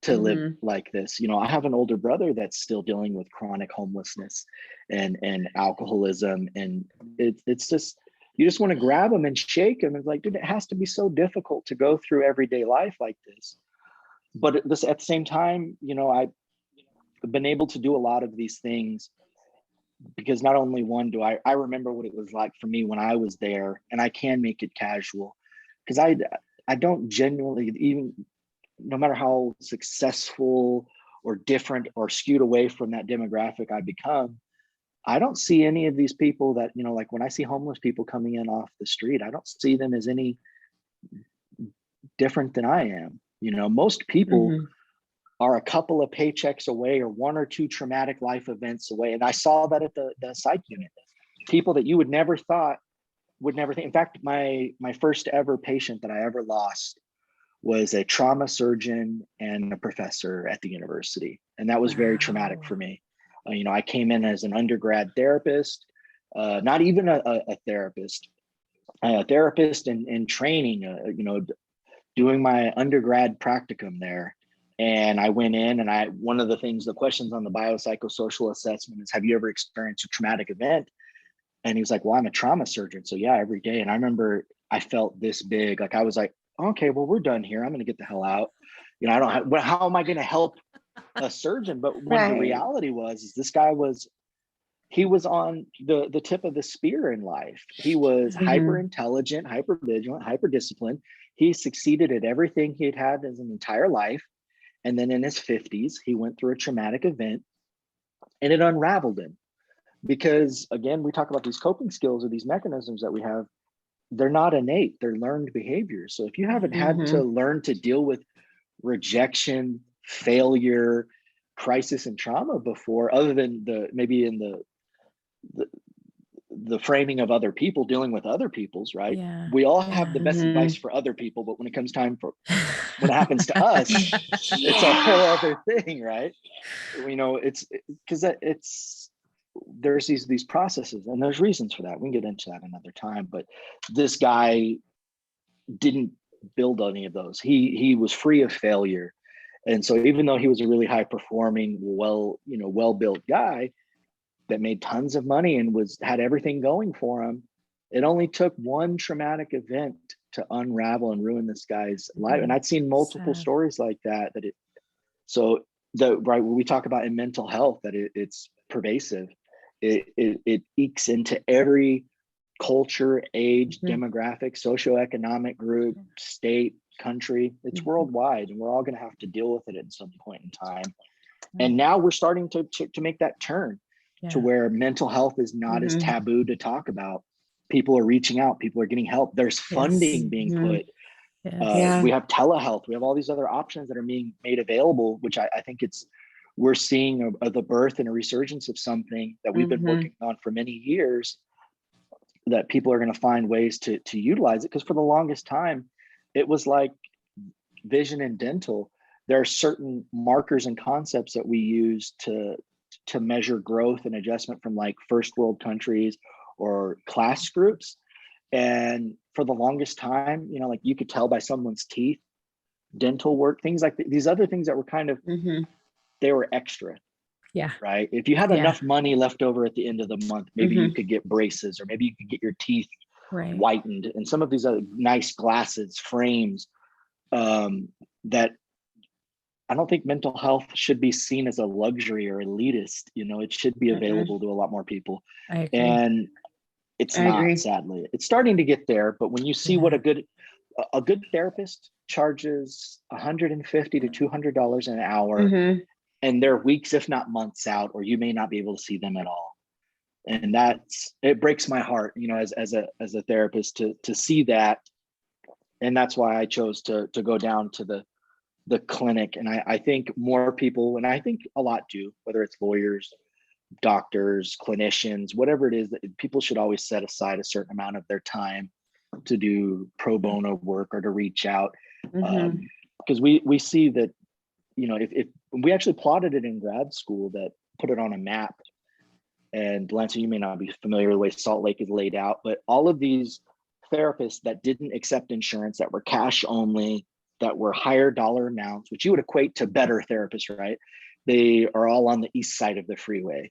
to live like this. I have an older brother that's still dealing with chronic homelessness and alcoholism. And it's just, you just want to grab him and shake him. It's like, dude, it has to be so difficult to go through everyday life like this. But at the same time, I've been able to do a lot of these things because not only one, do I remember what it was like for me when I was there, and I can make it casual, because I don't genuinely, even no matter how successful or different or skewed away from that demographic I become, I don't see any of these people that, like when I see homeless people coming in off the street, I don't see them as any different than I am. Most people are a couple of paychecks away or one or two traumatic life events away. And I saw that at the psych unit. People that you would never think. In fact, my first ever patient that I ever lost was a trauma surgeon and a professor at the university. And that was very traumatic for me. I came in as an undergrad therapist, not even a therapist, in training, doing my undergrad practicum there. And I went in and one of the questions on the biopsychosocial assessment is, have you ever experienced a traumatic event? And he was like, well, I'm a trauma surgeon. So yeah, every day. And I remember I felt this big, like I was like, okay, well, we're done here. I'm going to get the hell out. How am I going to help a surgeon? But when the reality is this guy was on the tip of the spear in life. He was hyper intelligent, hyper vigilant, hyper disciplined. He succeeded at everything he had his entire life. And then in his 50s, he went through a traumatic event and it unraveled him. Because again, we talk about these coping skills or these mechanisms that we have. They're not innate, they're learned behaviors. So if you haven't had to learn to deal with rejection, failure, crisis, and trauma before, other than maybe in the framing of other people, dealing with other people's, right? We all have the best advice for other people, but when it comes time when it happens to us, it's a whole other thing, right? It's because there's these processes and there's reasons for that. We can get into that another time, but this guy didn't build any of those. He was free of failure. And so even though he was a really high performing, well-built guy that made tons of money and had everything going for him, it only took one traumatic event to unravel and ruin this guy's life. And I'd seen multiple stories like that. When we talk about in mental health, that it's pervasive. It ekes into every culture, age, demographic, socioeconomic group, state, country. It's worldwide, and we're all going to have to deal with it at some point in time. And now we're starting to make that turn. to where mental health is not as taboo to talk about. People are reaching out, people are getting help. There's funding being put. We have telehealth. We have all these other options that are being made available, which I think we're seeing the birth and a resurgence of something that we've been working on for many years, that people are going to find ways to utilize it. Because for the longest time, it was like vision and dental. There are certain markers and concepts that we use to measure growth and adjustment from like first world countries or class groups. And for the longest time, you know, like you could tell by someone's teeth, dental work, things like these other things that were kind of, they were extra.
Yeah.
Right. If you had enough money left over at the end of the month, maybe you could get braces, or maybe you could get your teeth whitened, and some of these other nice glasses, frames, that I don't think mental health should be seen as a luxury or elitist. You know, it should be available to a lot more people. And it's not, sadly. It's starting to get there, but when you see what a good therapist charges $150 to $200 an hour, and they're weeks, if not months out, or you may not be able to see them at all. And it breaks my heart, you know, as a therapist to see that. And that's why I chose to go down to the clinic. And I think more people, and I think a lot do, whether it's lawyers, doctors, clinicians, whatever it is, that people should always set aside a certain amount of their time to do pro bono work or to reach out. Because we see that, you know, if we actually plotted it in grad school, that put it on a map. And Lance, you may not be familiar with the way Salt Lake is laid out, but all of these therapists that didn't accept insurance, that were cash only, that were higher dollar amounts, which you would equate to better therapists, right? They are all on the east side of the freeway.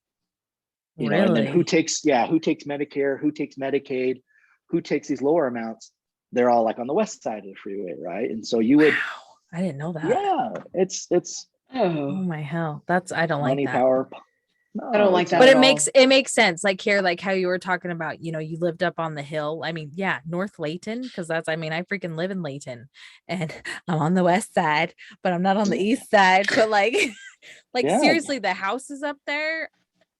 You know, and then who takes Medicare, who takes Medicaid, who takes these lower amounts? They're all like on the west side of the freeway, right? And so you would,
I didn't know that.
Yeah, it's
oh my hell. I don't like
money,
that.
power. No,
I don't like that.
But
at
it makes sense. Like here, like how you were talking about, you know, you lived up on the hill. I mean, yeah, North Layton, because I freaking live in Layton, and I'm on the west side, but I'm not on the east side. But like seriously, the houses up there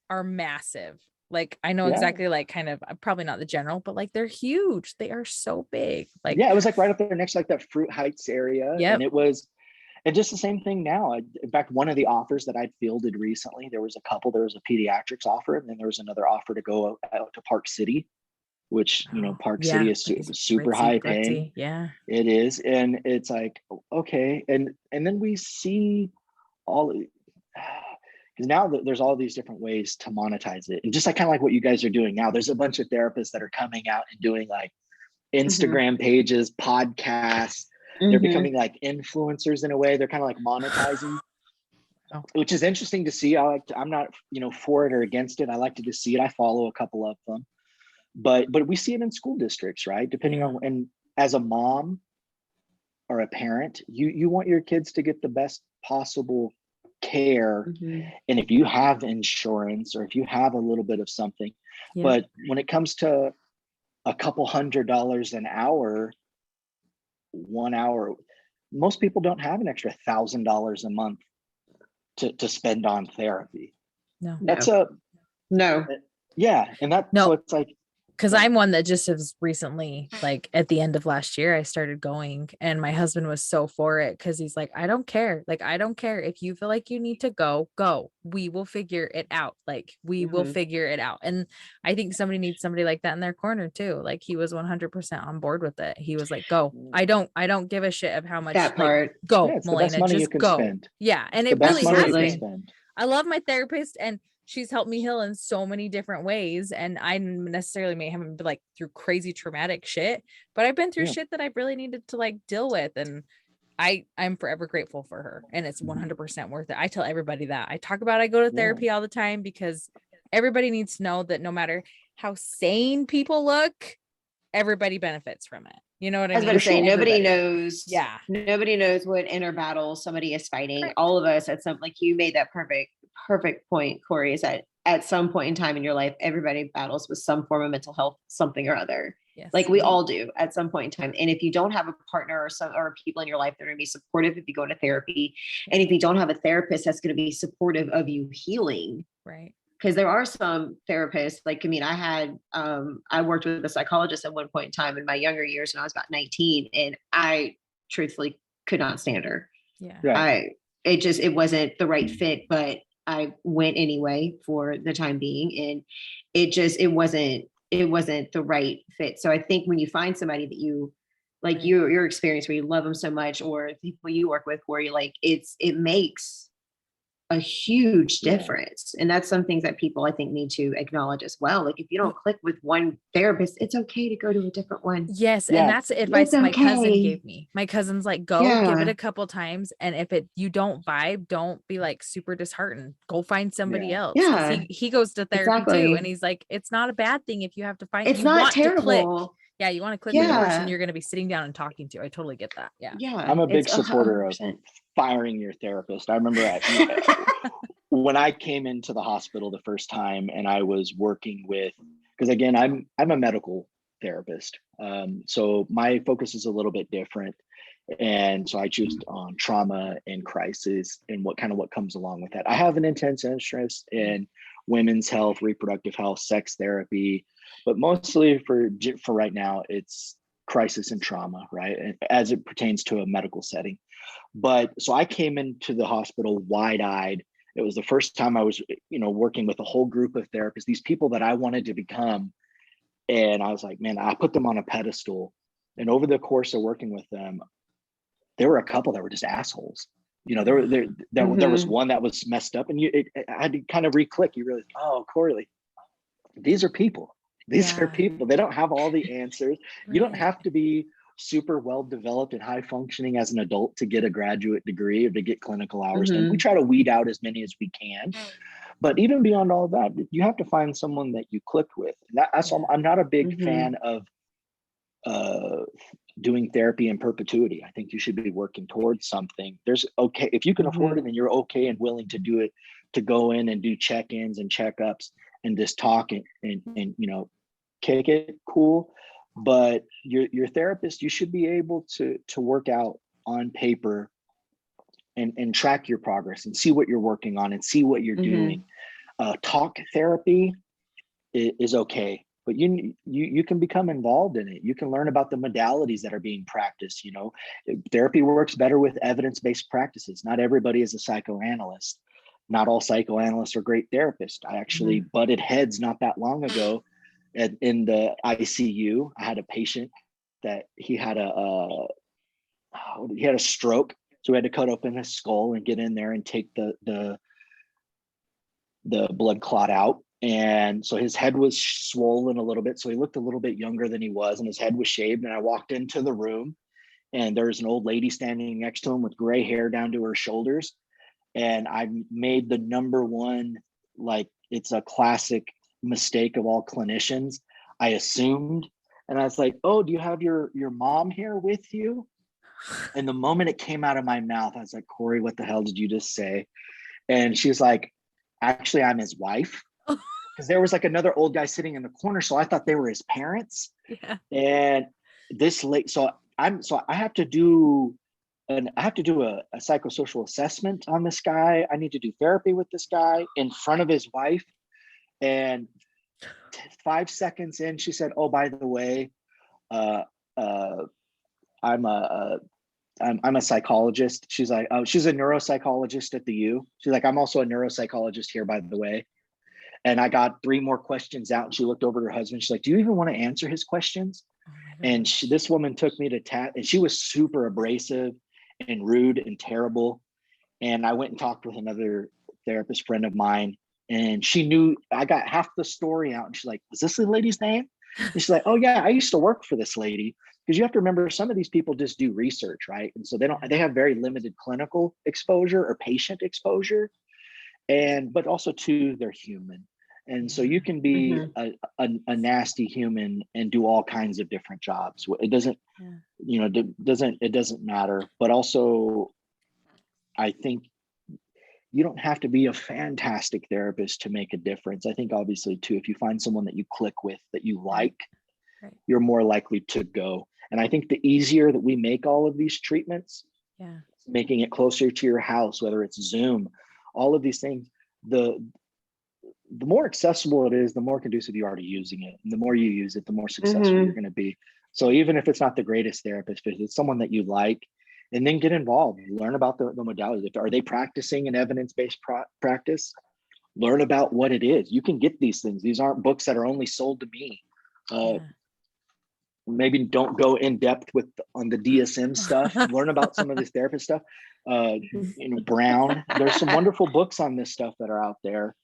are massive. Like I know exactly, like kind of probably not the general, but like they're huge. They are so big. Like
it was like right up there next to like that Fruit Heights area. And it was, and just the same thing now. In fact, one of the offers that I'd fielded recently, there was a a pediatrics offer, and then there was another offer to go out to Park City, which, you know, Park City is super high paying.
Yeah,
it is. And it's like, okay. And then we see because now there's all these different ways to monetize it. And just like kind of like what you guys are doing now, there's a bunch of therapists that are coming out and doing like Instagram pages, podcasts. They're becoming like influencers in a way. They're kind of like monetizing, which is interesting to see. I'm not, you know, for it or against it. I like to just see it. I follow a couple of them, but we see it in school districts, right? Depending on, and as a mom or a parent, you want your kids to get the best possible care. And if you have insurance, or if you have a little bit of something, but when it comes to a couple $100 an hour, 1 hour, most people don't have an extra $1,000 a month to spend on therapy.
No,
that's
no.
And that, so it's like,
because I'm one that just has recently, like at the end of last year, I started going, and my husband was so for it, because he's like, I don't care. Like, I don't care if you feel like you need to go. We will figure it out. Like, we will figure it out. And I think somebody needs somebody like that in their corner too. Like, he was 100% on board with it. He was like, go. I don't give a shit of how much.
That part.
Go,
it's
Melena,
the best money
just
you can
go.
spend.
Yeah, and
It's
it really has been.
Spend.
I love my therapist, and she's helped me heal in so many different ways. And I necessarily may haven't been like through crazy traumatic shit, but I've been through shit that I really needed to like deal with. And I'm forever grateful for her, and it's 100% worth it. I tell everybody that. I talk about, I go to therapy all the time, because everybody needs to know that no matter how sane people look, everybody benefits from it. You know what I mean?
I was about to say, nobody knows.
Yeah.
Nobody knows what inner battle somebody is fighting. Right. All of us at some, like you made that perfect point, Cory, is that at some point in time in your life, everybody battles with some form of mental health, something or other.
Yes.
Like we all do at some point in time. And if you don't have a partner or people in your life that are going to be supportive if you go into therapy, and if you don't have a therapist that's going to be supportive of you healing,
right,
because there are some therapists, like, I mean, I worked with a psychologist at one point in time in my younger years when I was about 19, and I truthfully could not stand her.
Yeah.
Right.
It wasn't the right fit, but I went anyway for the time being, and it wasn't the right fit. So I think when you find somebody that you like,
Right.
your experience where you love them so much, or the people you work with, Cory, like it makes a huge difference. And that's some things that people, I think, need to acknowledge as well. Like, if you don't click with one therapist, it's okay to go to a different one.
Yes.
Yeah.
And that's the advice
It's
my cousin
okay.
gave me. My cousin's like, go give it a couple times. And if you don't vibe, don't be like super disheartened. Go find somebody else. 'Cause
Yeah.
He goes to therapy
Exactly.
too. And he's like, it's not a bad thing if you have to find,
It's
you
not
want to click.
terrible.
Yeah. You want to click with the person
Yeah.
you're going to be sitting down and talking to. I totally get that. Yeah.
Yeah.
I'm a big
It's
supporter of
100%.
firing your therapist. I remember when I came into the hospital the first time and I was working with, because again, I'm a medical therapist. So my focus is a little bit different. And so I choose on trauma and crisis and what comes along with that. I have an intense interest in women's health, reproductive health, sex therapy, but mostly for right now, it's crisis and trauma, right? As it pertains to a medical setting. But so I came into the hospital wide-eyed. It was the first time I was, working with a whole group of therapists, these people that I wanted to become. And I was like, man, I put them on a pedestal. And over the course of working with them, there were a couple that were just assholes. There was one that was messed up, and I had to kind of re-click. You realize, oh, Cory, these are people. These are people. They don't have all the answers. You don't have to be super well developed and high functioning as an adult to get a graduate degree or to get clinical hours. And we try to weed out as many as we can. But even beyond all that, you have to find someone that you click with. That's I'm not a big fan of doing therapy in perpetuity. I think you should be working towards something. If you can afford it and you're okay and willing to do it, to go in and do check-ins and checkups and just talk and kick it, cool. But your therapist, you should be able to work out on paper and track your progress and see what you're working on and see what you're doing. Talk therapy is okay, but you can become involved in it. You can learn about the modalities that are being practiced. Therapy works better with evidence-based practices. Not everybody is a psychoanalyst. Not all psychoanalysts are great therapists. I actually butted heads not that long ago in the ICU. I had a patient that he had a stroke, so we had to cut open his skull and get in there and take the blood clot out. And so his head was swollen a little bit, so he looked a little bit younger than he was, and his head was shaved. And I walked into the room, and there was an old lady standing next to him with gray hair down to her shoulders. And I made the number one, like, it's a classic mistake of all clinicians. I assumed, and I was like, oh, do you have your mom here with you? And the moment it came out of my mouth, I was like, Cory, what the hell did you just say? And she was like, actually, I'm his wife. Because there was like another old guy sitting in the corner, so I thought they were his parents.
Yeah.
And this late, so I have to do a psychosocial assessment on this guy. I need to do therapy with this guy in front of his wife. And 5 seconds in, she said, oh, by the way, I'm a psychologist. She's like, oh, she's a neuropsychologist at the U. She's like, I'm also a neuropsychologist here, by the way. And I got 3 more questions out. And she looked over at her husband. She's like, do you even want to answer his questions? And this woman took me to task, and she was super abrasive and rude and terrible. And I went and talked with another therapist friend of mine, and she knew I got half the story out. And she's like, was this the lady's name? And she's like, oh yeah, I used to work for this lady. Because you have to remember, some of these people just do research, right? And so they have very limited clinical exposure or patient exposure. But also too, they're human. And so you can be a nasty human and do all kinds of different jobs. It doesn't, it doesn't matter. But also, I think you don't have to be a fantastic therapist to make a difference. I think obviously too, if you find someone that you click with, that you like, you're more likely to go. And I think the easier that we make all of these treatments, making it closer to your house, whether it's Zoom, all of these things, the the more accessible it is, the more conducive you are to using it. And the more you use it, the more successful you're going to be. So even if it's not the greatest therapist, if it's someone that you like, and then get involved, learn about the modality. Are they practicing an evidence-based practice? Learn about what it is. You can get these things. These aren't books that are only sold to me. Maybe don't go in depth on the DSM stuff. Learn about some of this therapist stuff. Brown. There's some wonderful books on this stuff that are out there,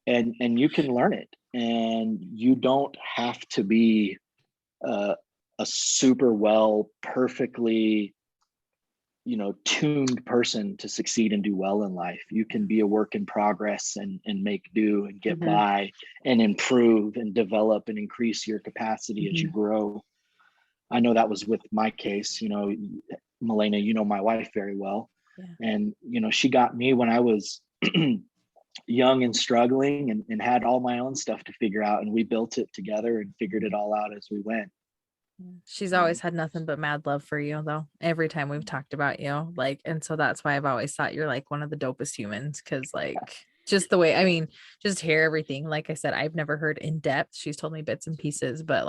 and you can learn it. And you don't have to be a super perfectly tuned person to succeed and do well in life. You can be a work in progress and make do and get by and improve and develop and increase your capacity as you grow. I know that was with my case. Milena, my wife very well. And she got me when I was young and struggling and had all my own stuff to figure out, and we built it together and figured it all out as we went.
She's always had nothing but mad love for you, though, every time we've talked about you. And so that's why I've always thought you're like one of the dopest humans, because just the way, just hear everything. Like I said, I've never heard in depth. She's told me bits and pieces, but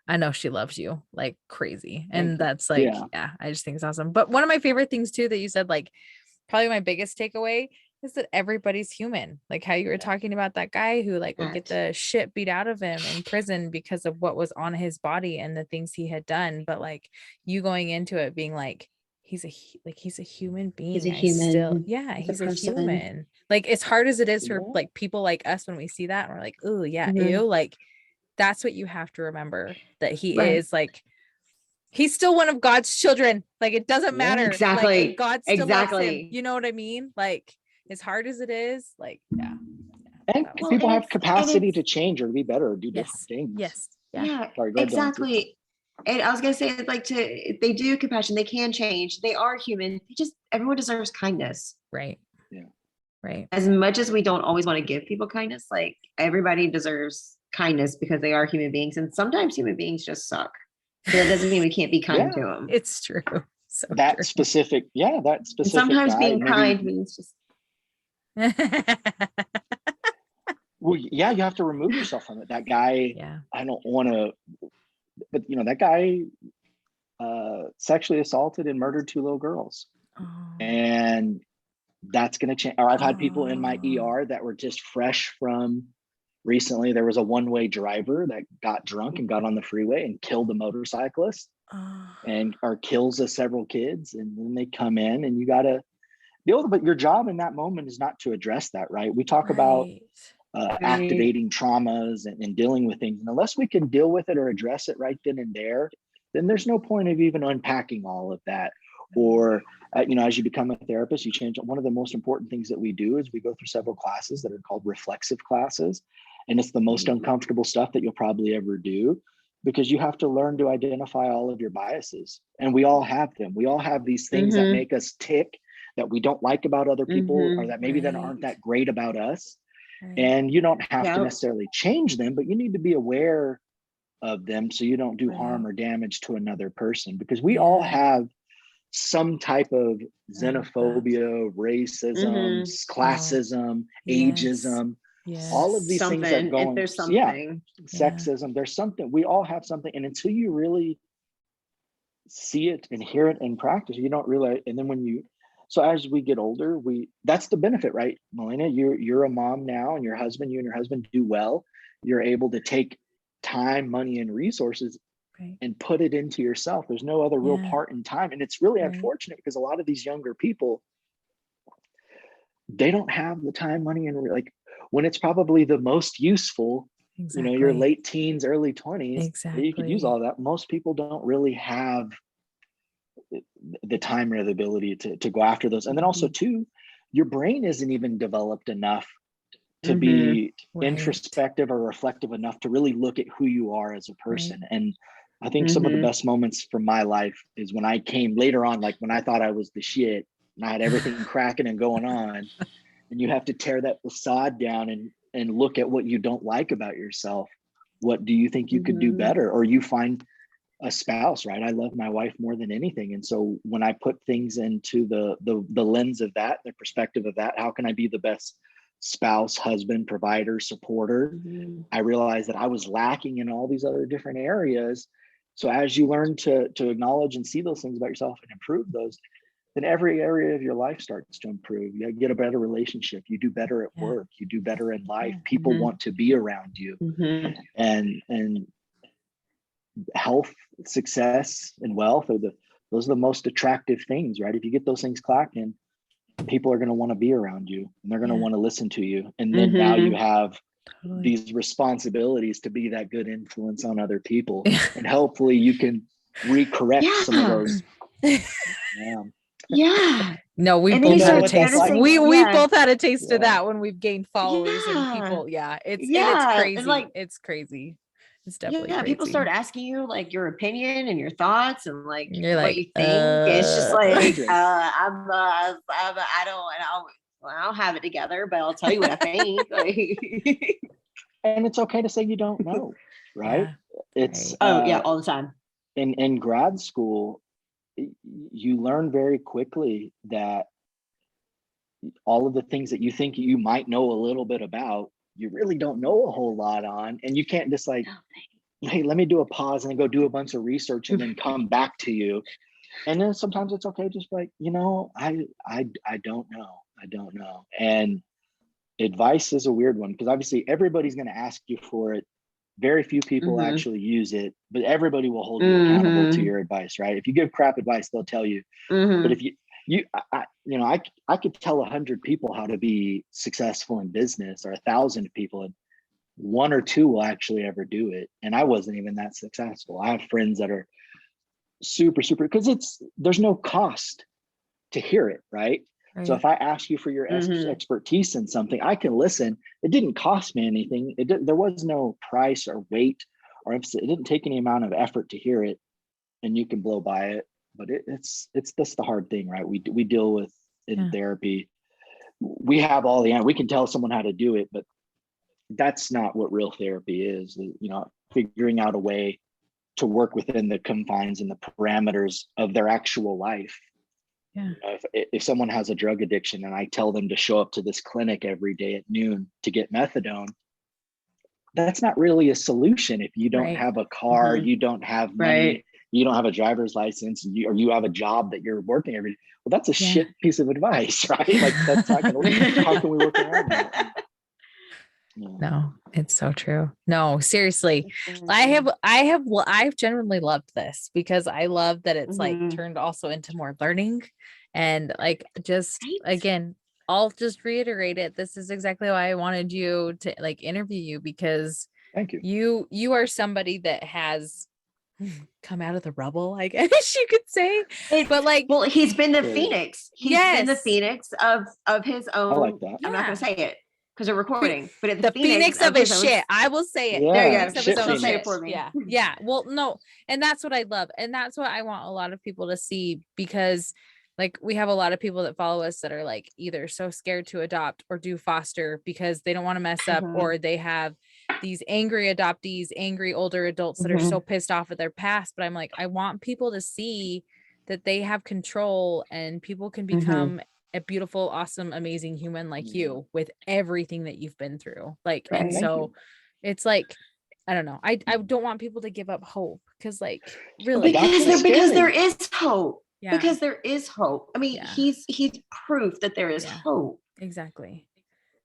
I know she loves you like crazy. And that's I just think it's awesome. But one of my favorite things too that you said, probably my biggest takeaway is that everybody's human. Like how you were talking about that guy who would get the shit beat out of him in prison because of what was on his body and the things he had done. But you going into it being he's a human being.
He's a human.
He's a human. As hard as it is for people like us, when we see that, we're like, oh yeah, ew. That's what you have to remember, that he is he's still one of God's children. It doesn't matter.
Exactly.
God still loves him. You know what I mean? As hard as it is,
And people have capacity to change or be better or do different things.
Yes.
Yeah. Sorry, exactly. And I was gonna say, they do compassion, they can change. They are human. Everyone deserves kindness.
Right.
Yeah.
Right.
As much as we don't always want to give people kindness, everybody deserves kindness because they are human beings, and sometimes human beings just suck. But that doesn't mean we can't be kind to them.
It's true.
That specific. And
sometimes being kind means just.
Well, yeah, you have to remove yourself from it. That guy, I don't want to, but that guy sexually assaulted and murdered 2 little girls. And that's going to change. Or I've had people in my ER that were just fresh from recently. There was a one-way driver that got drunk and got on the freeway and killed a motorcyclist or kills several kids. And then they come in and you got to deal with it. But your job in that moment is not to address that, right? We talk about activating traumas and dealing with things. And unless we can deal with it or address it right then and there, then there's no point of even unpacking all of that. Or, as you become a therapist, you change. One of the most important things that we do is we go through several classes that are called reflexive classes. And it's the most uncomfortable stuff that you'll probably ever do, because you have to learn to identify all of your biases. And we all have them. We all have these things that make us tick, that we don't like about other people, or that maybe that aren't that great about us. And you don't have to necessarily change them, but you need to be aware of them so you don't do harm or damage to another person, because we all have some type of xenophobia, racism, classism, ageism, all of these things that go on.
There's something.
Sexism, there's something. We all have something. And until you really see it and hear it in practice, you don't realize. And then so as we get older, that's the benefit, right? Milena, you're a mom now, and you and your husband do well. You're able to take time, money, and resources and put it into yourself. There's no other real part in time. And it's really unfortunate, because a lot of these younger people, they don't have the time, money, and when it's probably the most useful, your late teens, early 20s, you could use all that. Most people don't really have the time or the ability to go after those. And then also too, your brain isn't even developed enough to be introspective or reflective enough to really look at who you are as a person. And I think some of the best moments from my life is when I came later on, when I thought I was the shit and I had everything cracking and going on, and you have to tear that facade down and look at what you don't like about yourself. What do you think you could do better? Or you find a spouse, right? I love my wife more than anything. And so when I put things into the lens of that, the perspective of that, how can I be the best spouse, husband, provider, supporter. I realized that I was lacking in all these other different areas. So as you learn to acknowledge and see those things about yourself and improve those, then every area of your life starts to improve. You get a better relationship. You do better at work. You do better in life. People want to be around you. And health, success, and wealth are those are the most attractive things, right? If you get those things clacking, people are going to want to be around you, and they're going to want to listen to you. And then now you have these responsibilities to be that good influence on other people. And hopefully you can recorrect some of those.
No, we both had a taste. We both had a taste of that when we've gained followers and people. It's crazy. And like, it's crazy. It's definitely crazy.
People start asking you like your opinion and your thoughts and like what you think. It's just like I don't have it together, but I'll tell you what I think.
And it's okay to say you don't know, right? It's
all the time.
In grad school, you learn very quickly that all of the things that you think you might know a little bit about, you really don't know a whole lot on. And you can't just like, hey, let me do a pause and then go do a bunch of research and then come back to you. And then sometimes it's okay, just like, I don't know. I don't know. And advice is a weird one, because obviously everybody's going to ask you for it. Very few people actually use it, but everybody will hold you accountable to your advice, right? If you give crap advice, they'll tell you. But if I could tell 100 people how to be successful in business, or 1,000 people, and 1 or 2 will actually ever do it. And I wasn't even that successful. I have friends that are super, because there's no cost to hear it, right? So if I ask you for your expertise in something, I can listen. It didn't cost me anything. There was no price or weight, or it didn't take any amount of effort to hear it, and you can blow by it. But it's that's the hard thing, right? We deal with in therapy. We have all the we can tell someone how to do it, but that's not what real therapy is. Figuring out a way to work within the confines and the parameters of their actual life. If someone has a drug addiction and I tell them to show up to this clinic every day at noon to get methadone, that's not really a solution. If you don't have a car, you don't have money, you don't have a driver's license, or you have a job that you're working every day. Well, that's a shit piece of advice, right? Like, that's not going to work. How can we work around that?
No, it's so true. No, seriously. I've genuinely loved this, because I love that it's like turned also into more learning, and like, just again, I'll just reiterate it. This is exactly why I wanted you to like interview you, because
thank you.
You are somebody that has come out of the rubble, I guess you could say. But like,
well, he's been the phoenix. He's been the phoenix of his own. I like that. I'm not going to say it because we're recording, but it's
the phoenix of his shit. I will say it.
There you go. Don't say it for me.
Yeah. Well, no. And that's what I love. And that's what I want a lot of people to see, because like, we have a lot of people that follow us that are like either so scared to adopt or do foster because they don't want to mess up, or they have these angry adoptees, angry older adults that are so pissed off at their past. But I'm like, I want people to see that they have control, and people can become a beautiful, awesome, amazing human like you, with everything that you've been through. Like, and so it's like, I don't know. I don't want people to give up hope, because like, really,
because there is hope. Because there is hope. I mean, he's proof that there is hope.
Exactly.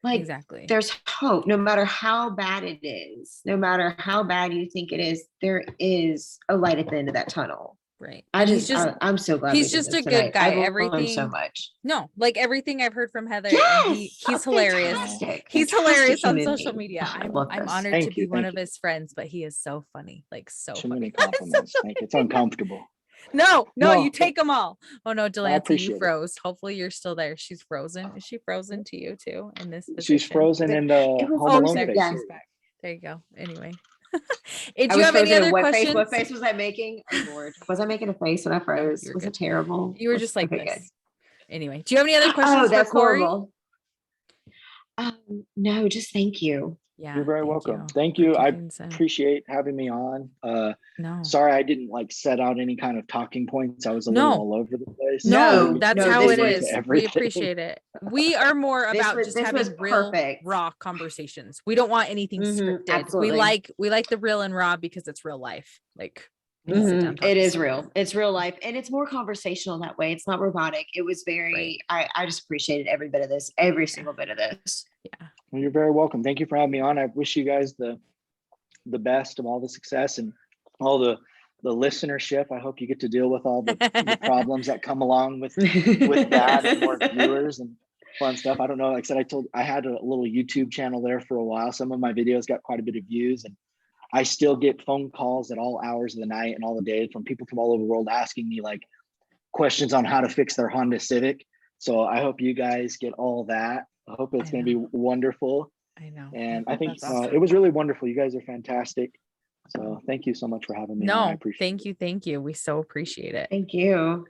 Like, there's hope, no matter how bad it is, no matter how bad you think it is, there is a light at the end of that tunnel.
Right.
I'm so glad
he's just a good guy. Everything
so much.
No, like everything I've heard from Heather, he's hilarious.
Fantastic.
He's hilarious on social media. I'm honored
Thank
to be one of his friends, but he is so funny. Like, so
too
funny.
Many compliments. It's uncomfortable.
No, you take them all. Oh no, Delancey, you froze. Hopefully you're still there. She's frozen. Is she frozen to you too in this position?
She's frozen in the Home Alone face.
She's back. There you go. Anyway. Did you have any other questions?
What face was I making? Oh Lord. Was I making a face when I froze? Was it terrible?
You were just like this. Good. Anyway, do you have any other questions?
Oh, that's
for Cory?
horrible. No, just thank you.
Yeah.
You're very
thank
welcome.
you
Thank
for
you. I
keeping so-
appreciate having me on.
No.
Sorry I didn't like set out any kind of talking points. I was a little
No.
all over the place.
No,
No,
that's
no,
how
this
it
was-
is. We
everything.
appreciate it. We are more
This
about
was-
just
this was
having real
perfect.
raw conversations. We don't want anything
Mhm,
scripted.
absolutely.
We like the real and raw because it's real life. Like we can sit down,
Mhm.
talk
It
to
is
someone.
real. It's real life. And it's more conversational that way. It's not robotic. It was very, I just appreciated every bit of this, every single bit of this.
Yeah.
Well, you're very welcome. Thank you for having me on. I wish you guys the best of all the success and all the listenership. I hope you get to deal with all the problems that come along with that and more viewers and fun stuff. I don't know. Like I said, I had a little YouTube channel there for a while. Some of my videos got quite a bit of views, and I still get phone calls at all hours of the night and all the days from people from all over the world asking me like questions on how to fix their Honda Civic. So I hope you guys get all that. I hope it's going to be wonderful.
I know.
And I think
That's awesome.
it was really wonderful. You guys are fantastic. So thank you so much for having me on. I
No,
appreciate
thank you. Thank you. We so appreciate it.
Thank you.